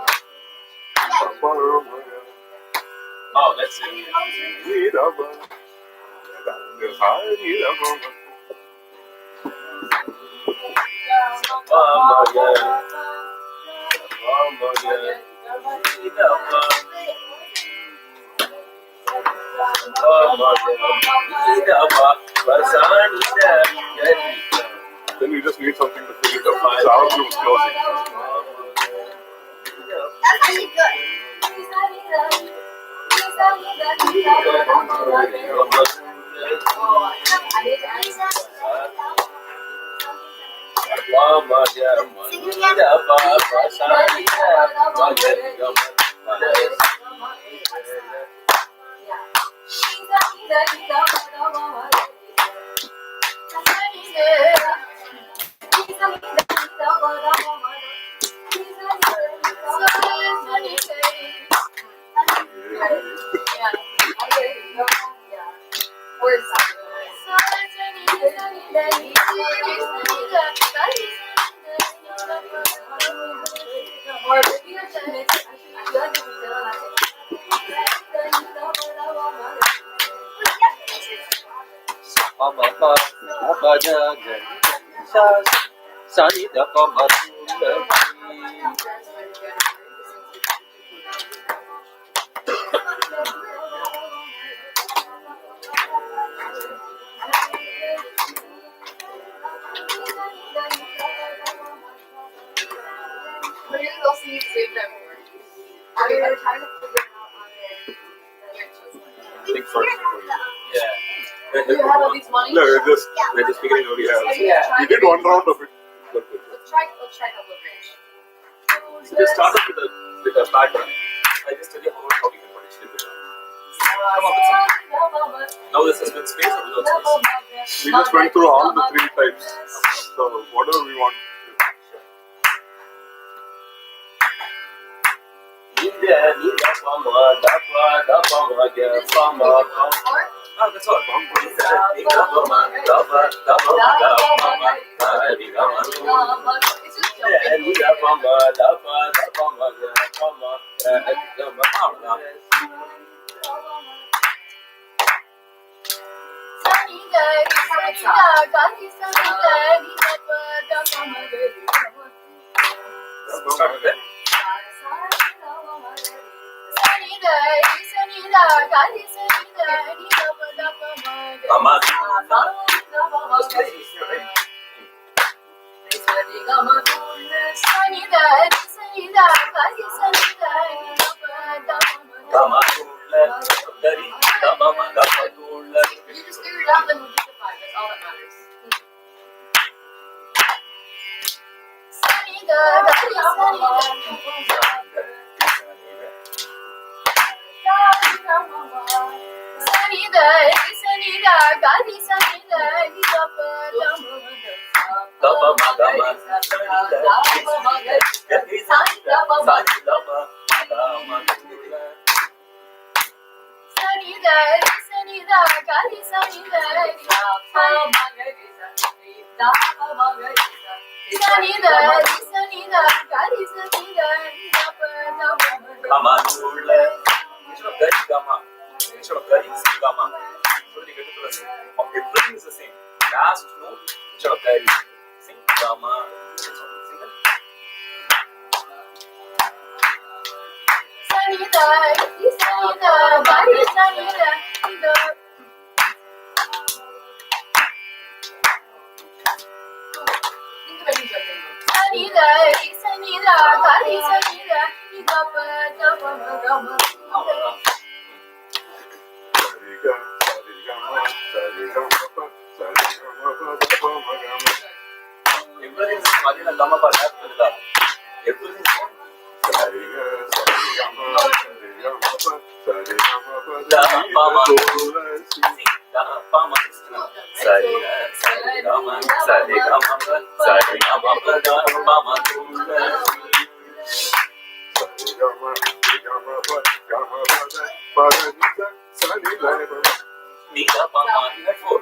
Oh, that's it. Then we just need something to fill it up. So our room is closing. That's actually good. Think first. Yeah. Do you have all these money? No, we're just figuring out. Yeah. We did one round of it. Let's try a couple of range. So just start off with a pattern. I just tell you how we can potentially do that. Come up with something. Now this has been space or without space? We just went through all the three types. So whatever we want. Ah, that's all. Start with it. You just figure it out, then we'll do the 5. That's all that matters. Instead of gari, it's gamma. So that you get to the same. Everything is the same. Last note, instead of gari, sing gamma. Everything is Madina Gamma for that. Everything is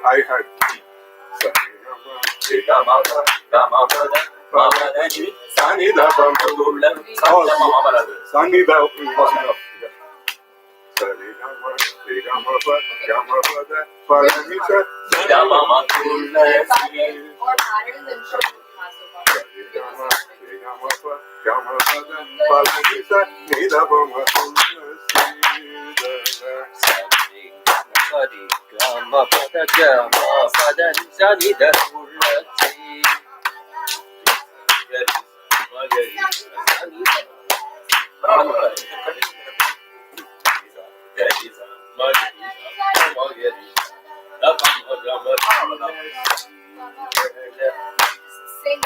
I had Sari Gama Pada Gama Pada Sani Da Ulati Sing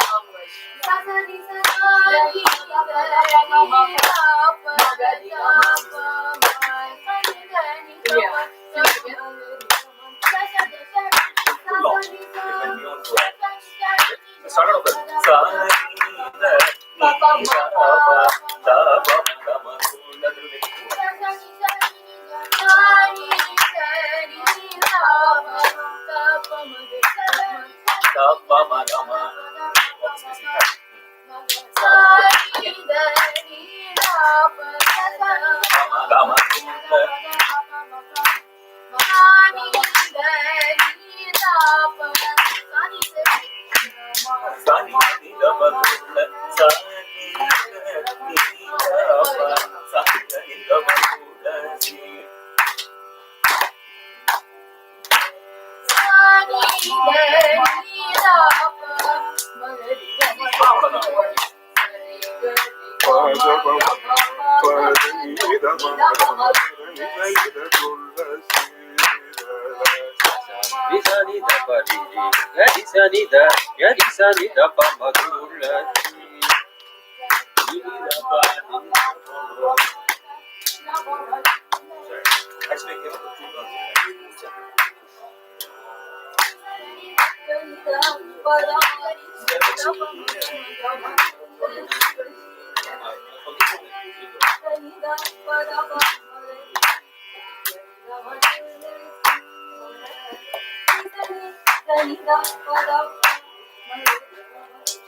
along.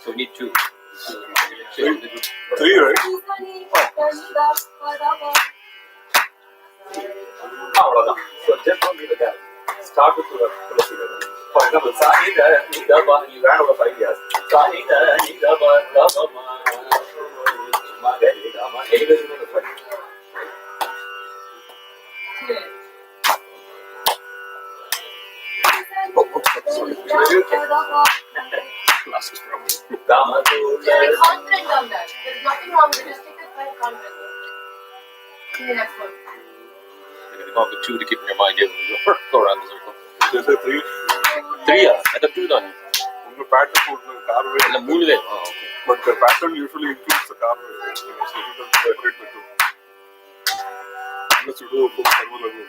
So need two. Three, right? So just don't leave it there. Start with the Tulasi. For example, Sani Da Ni Da Ba. You ran over 5 years. Sani Da Ni Da Ba Da Ba Ma Ma Ga Ni Da Ma. Anyways, you know the funny. Glasses problem. Dama Be confident on that. There's nothing wrong with it. Just take this life confidently. The next one. You're gonna come up with two to keep in your mind. You go around the circle. They say three. Three, yeah. I thought two done. The pattern would be car way. And the moon way. Oh, okay. But the pattern usually includes the car way. So you can separate the two. Unless you do a full circle again.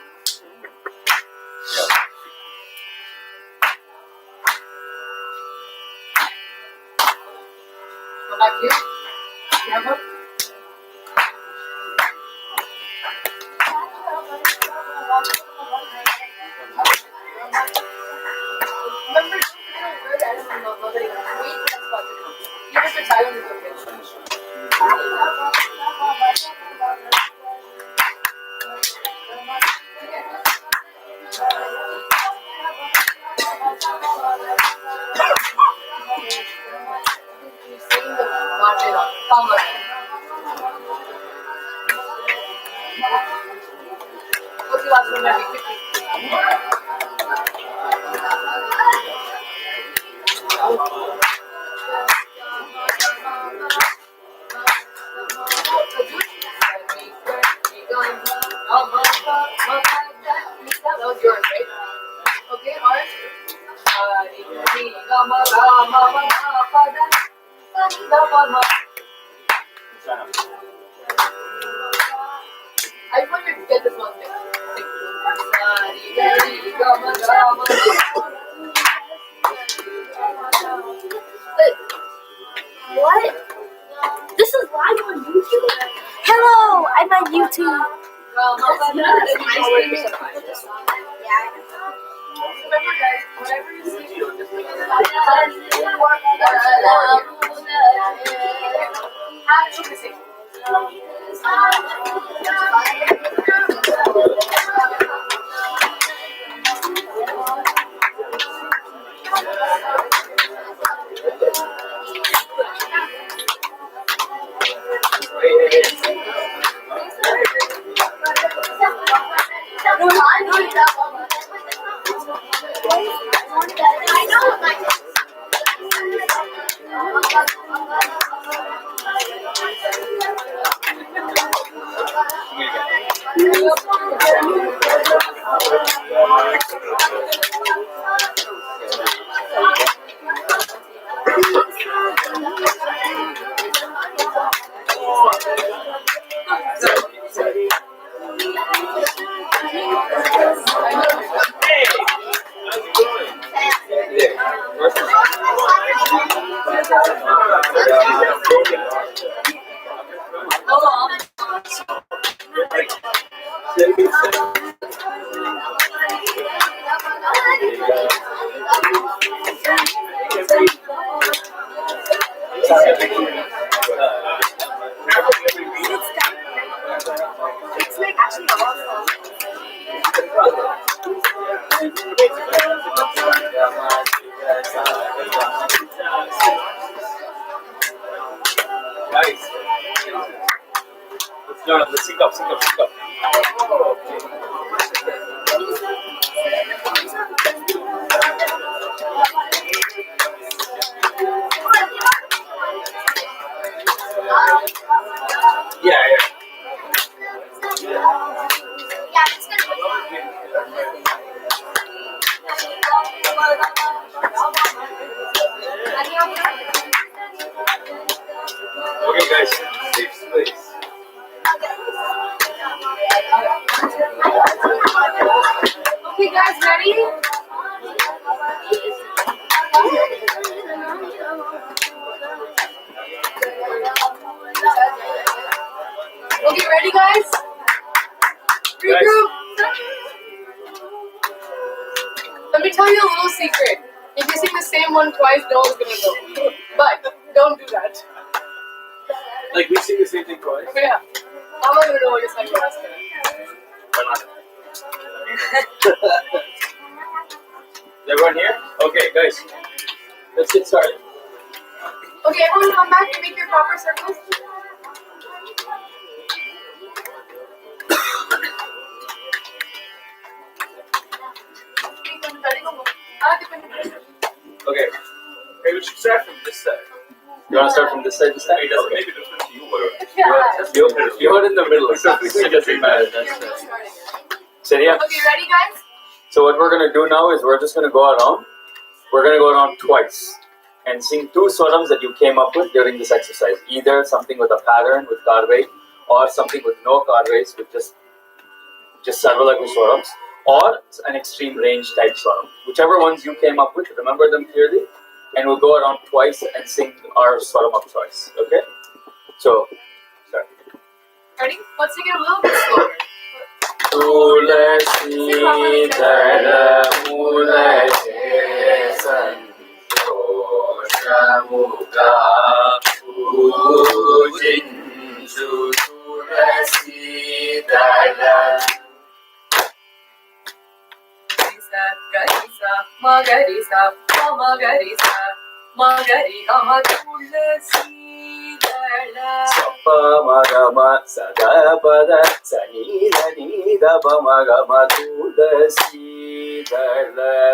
Yeah. Go back here. Remember? Remember, I don't know, nobody wait for that spot to come. Give us a silent location. Saying the margin on palm line. What's the last one that we quickly? That was yours, right? Okay, ours. I just want you to get this one thing. What? This is live on YouTube? Hello, I'm on YouTube. Remember, guys, whatever you see, just make it It's like actually awesome. Guys, let's sync up. Yeah. Okay, guys, safe space. Okay, guys, ready? Okay, ready, guys? Regroup. Let me tell you a little secret. If you sing the same one twice, no one's gonna know. But don't do that. Like we sing the same thing twice. Yeah. I'm not gonna know what you're saying. Why not? Is everyone here? Okay, guys, let's get started. Okay, everyone come back and make your proper circles. Okay. Hey, we should start from this side. You want to start from this side this time? It doesn't make a difference to you, whatever. You're in the middle, so it doesn't matter. Seriya? Okay, ready, guys? So what we're gonna do now is we're just gonna go around. We're gonna go around twice and sing two swarams that you came up with during this exercise. Either something with a pattern with karve, or something with no karves with just sarvalagu swarams, or an extreme range type swaram. Whichever ones you came up with, remember them clearly, and we'll go around twice and sing our swaram of choice. Okay? So, start. Ready? Let's sing it a little bit slower. Tulasi dala mulaje santoshamuga pujinchu tulasi dala Garisa, magarisa, magarisa, magari gama tulasi dala. Sapa magama sadapada sanida nida pamagama tulasi dala.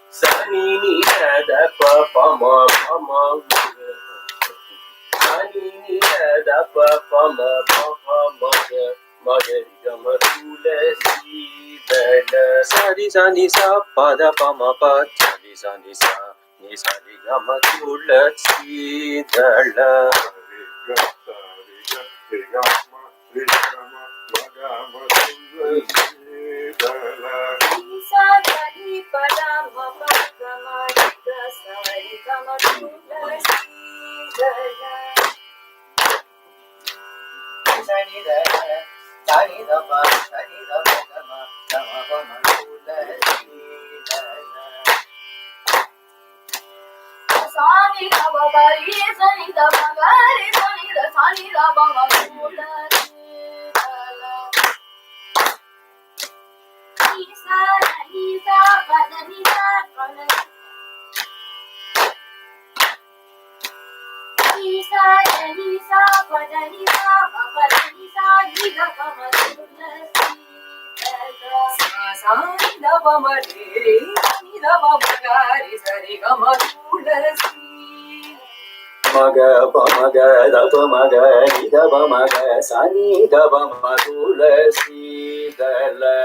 Sani ni da pa pa ma Sani ni da pa pa ma ma ga ma tulasi dala. Sari sani sa pa da pa ma pa sari sani sa ni sari ga ma tulasi dala. Sani da ba ba ri sani da ba ga ri sani da ba ba mu la si da la. Ni sa ba da ni sa ba da ni sa ba da ni sa ba ba da ni sa ni da ba ma mu la si da la. Sa ni da ba ma re ni da ba ma ga ri sa ri ga ma mu la si. Maga pa maga da pa maga ni da pa maga sa ni da pa ma tulasi dala.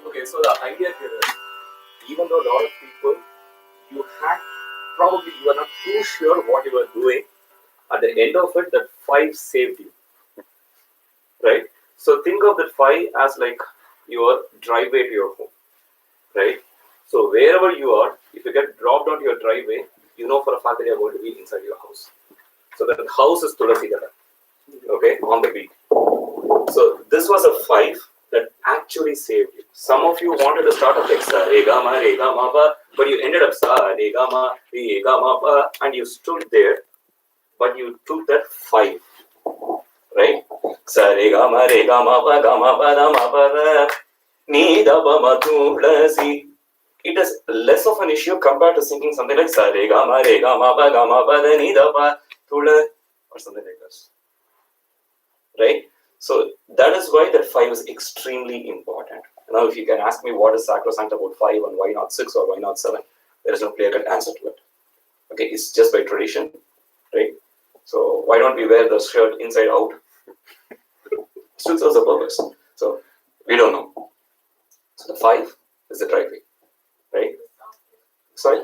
Okay, so the idea here is, even though a lot of people, you are not too sure what you are doing, at the end of it, that 5 saved you, right? So think of that 5 as like your driveway to your home, right? So wherever you are, if you get dropped onto your driveway, you know for a fact that you are going to be inside your house. So that the house is Tulasi Dara, okay, on the beat. So this was a 5 that actually saved you. Some of you wanted to start off like sa re ga ma pa, but you ended up sa re ga ma pa, and you stood there, but you took that 5, right? Sa re ga ma pa da ma pa da ni da pa ma tulasi. It is less of an issue compared to singing something like sa re ga ma pa da ni da pa tula or something like this, right? So that is why that 5 is extremely important. Now, if you can ask me what is sacrosanct about 5 and why not 6 or why not 7, there is no clear-cut answer to it. Okay, it's just by tradition, right? So why don't we wear the shirt inside out? Still serves a purpose. So we don't know. So the 5 is the driveway, right? Sorry?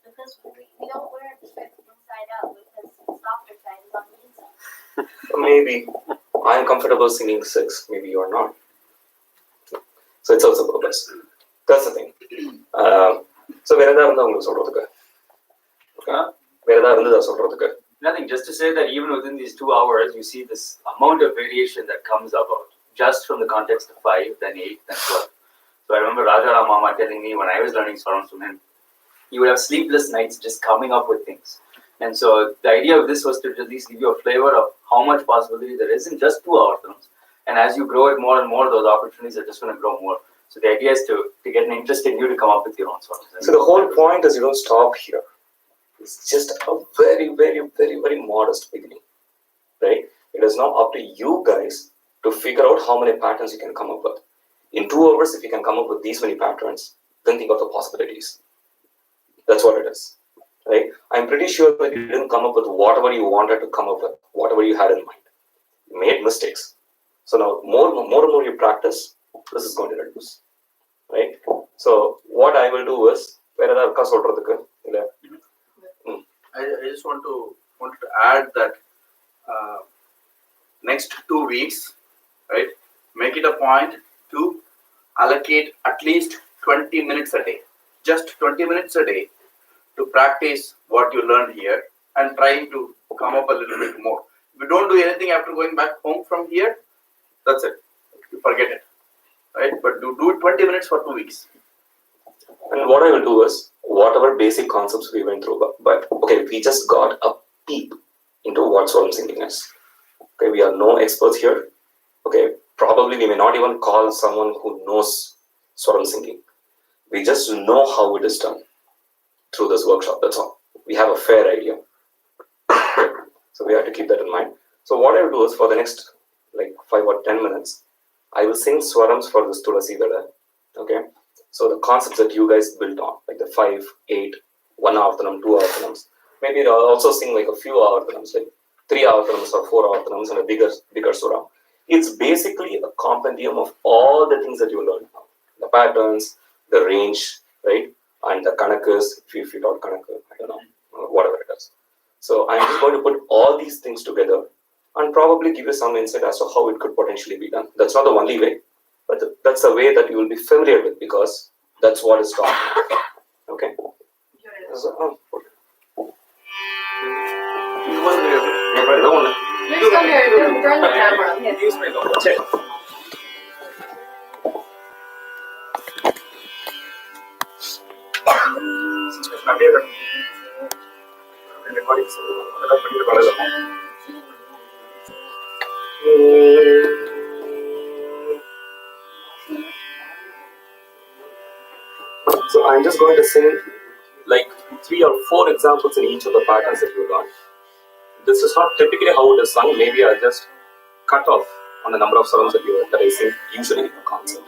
Because we don't wear the shirt inside out because the softer side is on the inside. Maybe I am comfortable singing 6. Maybe you are not. So it serves a purpose. That's the thing. So where are the Nothing, just to say that even within these 2 hours, you see this amount of variation that comes about just from the context of 5, then 8, then 12. So I remember Raja Ram Mama telling me when I was learning Swaram from him, you would have sleepless nights just coming up with things. And so the idea of this was to at least give you a flavor of how much possibility there is in just 2 avatars. And as you grow it more and more, those opportunities are just going to grow more. So the idea is to get an interest in you to come up with your own songs. So the whole point is you don't stop here. It's just a very, very, very, very modest beginning, right? It is now up to you guys to figure out how many patterns you can come up with. In 2 hours, if you can come up with these many patterns, then think of the possibilities. That's what it is, right? I'm pretty sure that you didn't come up with whatever you wanted to come up with, whatever you had in mind. You made mistakes. So now, more and more you practice, this is going to reduce, right? So what I will do is, I just wanted to add that next 2 weeks, right? Make it a point to allocate at least 20 minutes a day, just 20 minutes a day, to practice what you learned here and trying to come up a little bit more. If you don't do anything after going back home from here, that's it. You forget it, right? But do it 20 minutes for 2 weeks. And what I will do is, whatever basic concepts we went through, but okay, we just got a peep into what Swaram singing is. Okay, we are no experts here. Okay, probably we may not even call someone who knows Swaram singing. We just know how it is done through this workshop, that's all. We have a fair idea. So we have to keep that in mind. So what I will do is, for the next like 5 or 10 minutes, I will sing Swarams for this Tulasi Gada. Okay, so the concepts that you guys built on, like the 5, 8, 1 avarthanam, 2 avarthanams. Maybe I'll also sing like a few avarthanams, like 3 avarthanams or 4 avarthanams and a bigger surah. It's basically a compendium of all the things that you learned now. The patterns, the range, right? And the kanakas, if you taught kanaka, I don't know, whatever it is. So I'm just going to put all these things together and probably give you some insight as to how it could potentially be done. That's not the only way, but that's the way that you will be familiar with, because that's what is taught. Okay? So, Next come here, turn the camera. Use my logo. Check. So I'm just going to sing like 3 or 4 examples in each of the patterns that you learned. This is not typically how it is sung. Maybe I'll just cut off on the number of songs that I sing usually in a concert.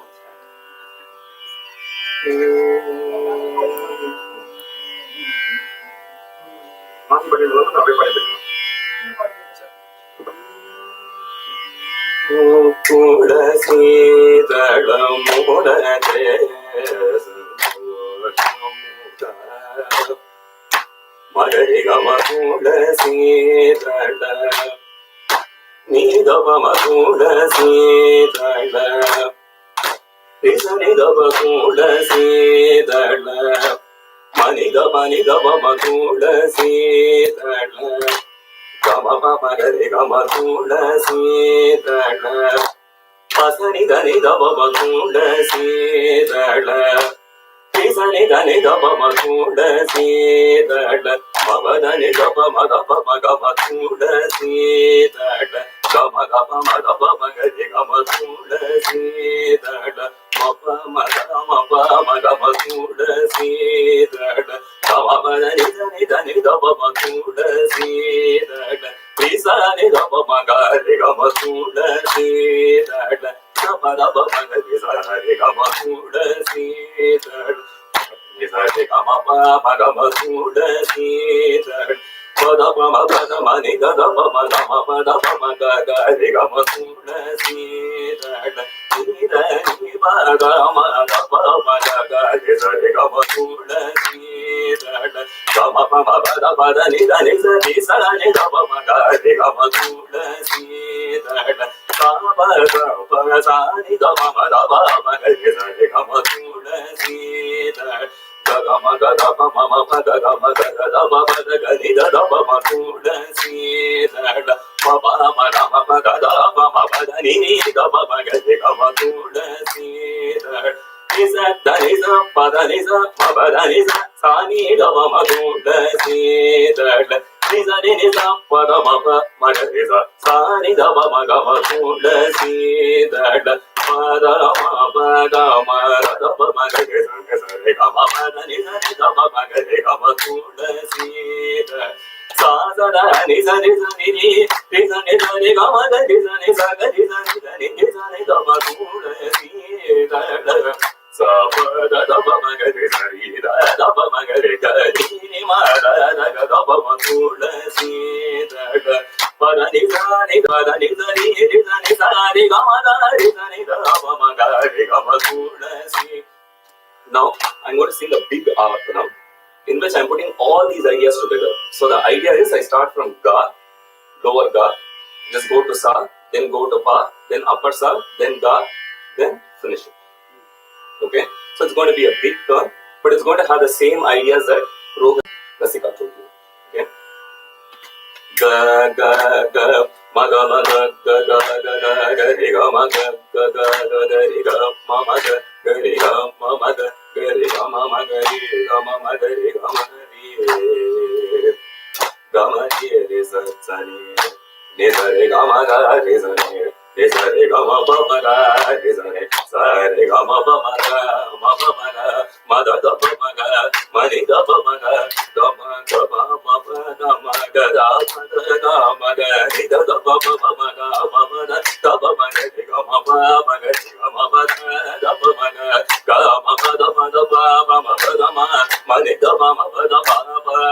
Nisa danisa padanisa padanisa sani gama magunda sidala nisa nisa padamapa magadisa sani gama magunda sidala padamapa gama radapa magadisa sari gama padanisa gama magadisa magunda sidala Sada nisa nisa nini nisa nisa ni gama nisa nisa nisa nisa nisa nisa magunda sidala Sapada dapa magare sari da dapa magare gari ma da da ga dapa magula si da ga pada ni sa ni da ni sa ni sa ni ga ma da ni sa ni da dapa magare ga magula si. Now I'm going to sing a big avartanam in which I'm putting all these ideas together. So the idea is I start from ga, lower ga, just go to sa, then go to pa, then upper sa, then ga, then finish it. Okay, so it's going to be a big turn, but it's going to have the same ideas that Rogan Rasika told you. Okay, ga ga ga ma ga ma ga ga ga ga ga ga ri ga ma ga ga ga ga ga ri ga ma ma ga ga ri ga ma ma ga ga ri ga ma ma ga ri ga ma ma ga ri ga ma ga ma ri ri sa sa ni ni sa ri ga ma ga ri sa ni ni sa ri ga ma pa ma ga ri sa ni sa ri ga ma pa ma ga ma pa ma ga ma da da pa ma ga ma ni da pa ma ga da ma ga pa ma pa da ma ga da ma da ga ma da ni da da pa pa ma ga ma ma da da pa ma ga ri ga ma pa ma ga ri ga ma pa da pa ma ga ma pa da ma da pa ma pa da ma ni da pa ma pa da pa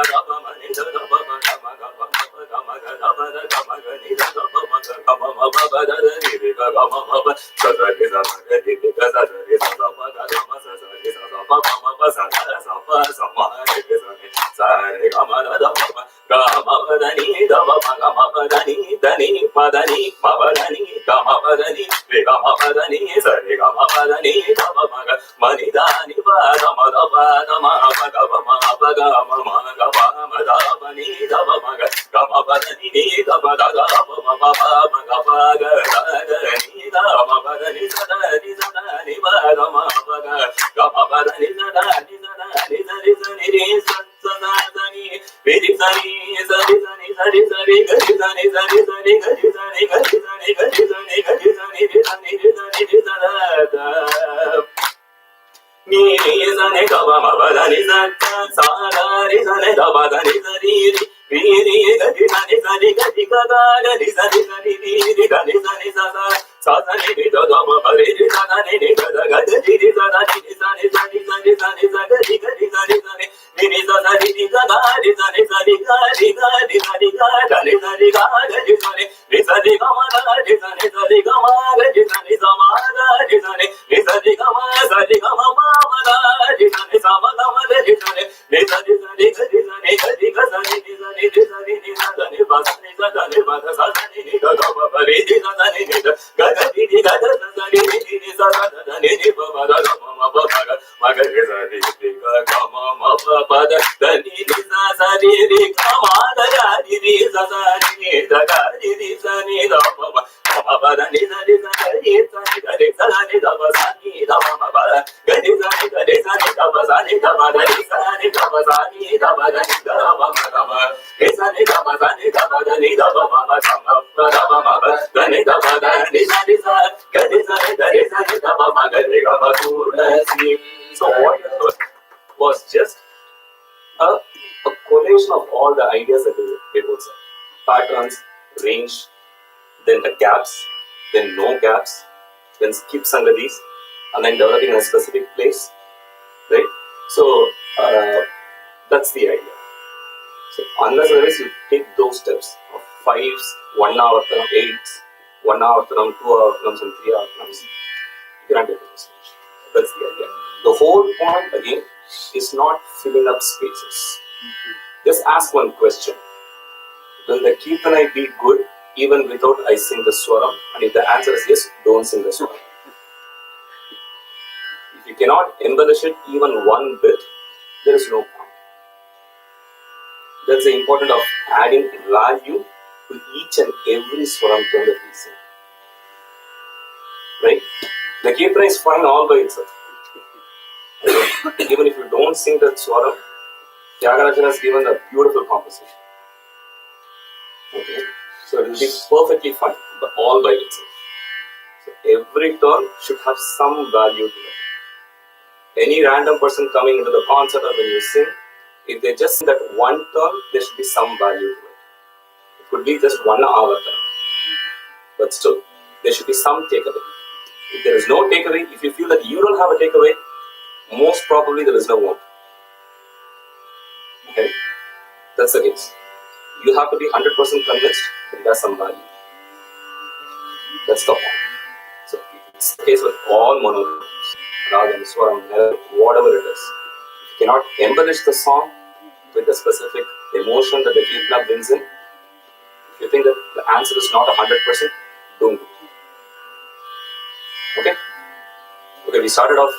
da pa ma ni da da pa ma ga ma ga pa ma ga ma ga da pa da ga ma ga ni da da pa ma ga ga ma pa pa da da ni ri ga ga ma pa pa sa sa ni sa ma ga ni ga sa sa ni sa pa ga da ma sa sa ni sa pa ma pa sa pa sa ma ni sa ni sa ri ga ma da pa ma ga ma pa da ni da pa ma ga ma pa da ni pa da ni ma pa da ni ga ma pa da ni ri ga ma pa da ni sa ri ga ma pa da ni da pa ma ga ma ni da ni pa da ma pa ga pa ma pa ga ma ga pa ma da pa ni da pa ma ga ma pa da ni da pa da ga pa ma pa ma ga pa ga da ni da ma pa da ni sa da ni pa da ma pa ga ma pa da ni sa da ni sa ni ri sa sa da ni ri ri sa ni sa ri sa ni sa ri sa ri ga ri sa ni sa ri sa ni ga ri sa ni ga ri sa ni ga ri sa ni ga ri sa ni ri sa ni ri sa ni ri sa da ni sa ni ga ma ma pa da ni sa sa da ri sa ni da pa da ni sa ri ri ri ga ri sa ni ga ri ga ga ga ri sa ni ri ga ni sa ni sa sa sa ni ri da da ma pa ri sa da ni ga da ga ri ri sa da ni sa ni sa ni sa ni sa ni sa ga ri sa ni ni sa sa ri ga ga ri sa ni sa ri ga ri ga ri sa ri ga da ni sa ri ga ga ri sa ri ga ma da ri sa ri ga ma ga ri sa ni sa ma da ri sa ri ga ma ma da ri sa ni sa ma ga ma da ri sa ni sa ri ga ri sa ni ga ri ga sa ni sa ni ri sa ni sa da ni ba sa ni sa da ni ba da sa ni ga ga ba ba ri sa da ni ga ga ga ri ga da sa ni ri sa da ni ba ba da ma ba ma ga ri sa ni ga ga ma pa da ni sa ni ri ga ma da ri sa ni da ga ri sa ni da pa pa da ni sa ni ga ri sa ni da pa sa ni da ma pa ga ri sa ni da pa sa ni da ma da ri sa ni da pa sa ni da ma da ni da ma ga ma ri sa ni da pa sa ni da ma da ni da pa ma ga ma da ma pa da ni da pa da ni sa ga ri sa ni da pa ma ga ri ga ma tu si. So what you heard was just a collation of all the ideas that they both said. Patterns, range, then the gaps, then no gaps, then skip sangadis, and then developing a specific place, right? So that's the idea. So unless otherwise you take those steps of 5s, 1 hour term, 8s, 1 hour term, 2 hour terms, and 3 hour terms, you cannot get to this stage. That's the idea. The whole point again is not filling up spaces. Just ask one question. Will the Kirtanai be good even without I sing the Swaram? And if the answer is yes, don't sing the Swaram. If you cannot embellish it even one bit, there is no point. That's the importance of adding value to each and every Swaram tone that we sing. Right? The Kirtana is fine all by itself. Even if you don't sing that Swaram, Tyagarajan has given a beautiful composition. Okay, so it will be perfectly fine, but all by itself. So every turn should have some value to it. Any random person coming into the concert or when you sing, if they just sing that one turn, there should be some value to it. It could be just 1 hour turn, but still, there should be some takeaway. If there is no takeaway, if you feel that you don't have a takeaway, most probably there is no one. Okay, that's the case. You have to be 100% convinced that it has some value. That's the point. So it's the case with all monotones, ragam, swaram, whatever it is. You cannot embellish the song with the specific emotion that the Kirtana brings in. If you think that the answer is not 100%, don't do it. Okay? Okay, we started off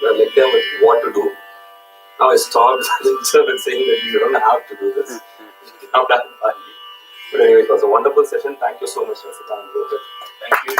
like them with what to do. Now I stopped with saying that you don't have to do this. You cannot have value. But anyway, it was a wonderful session. Thank you so much, Rasita and Rohit. Thank you.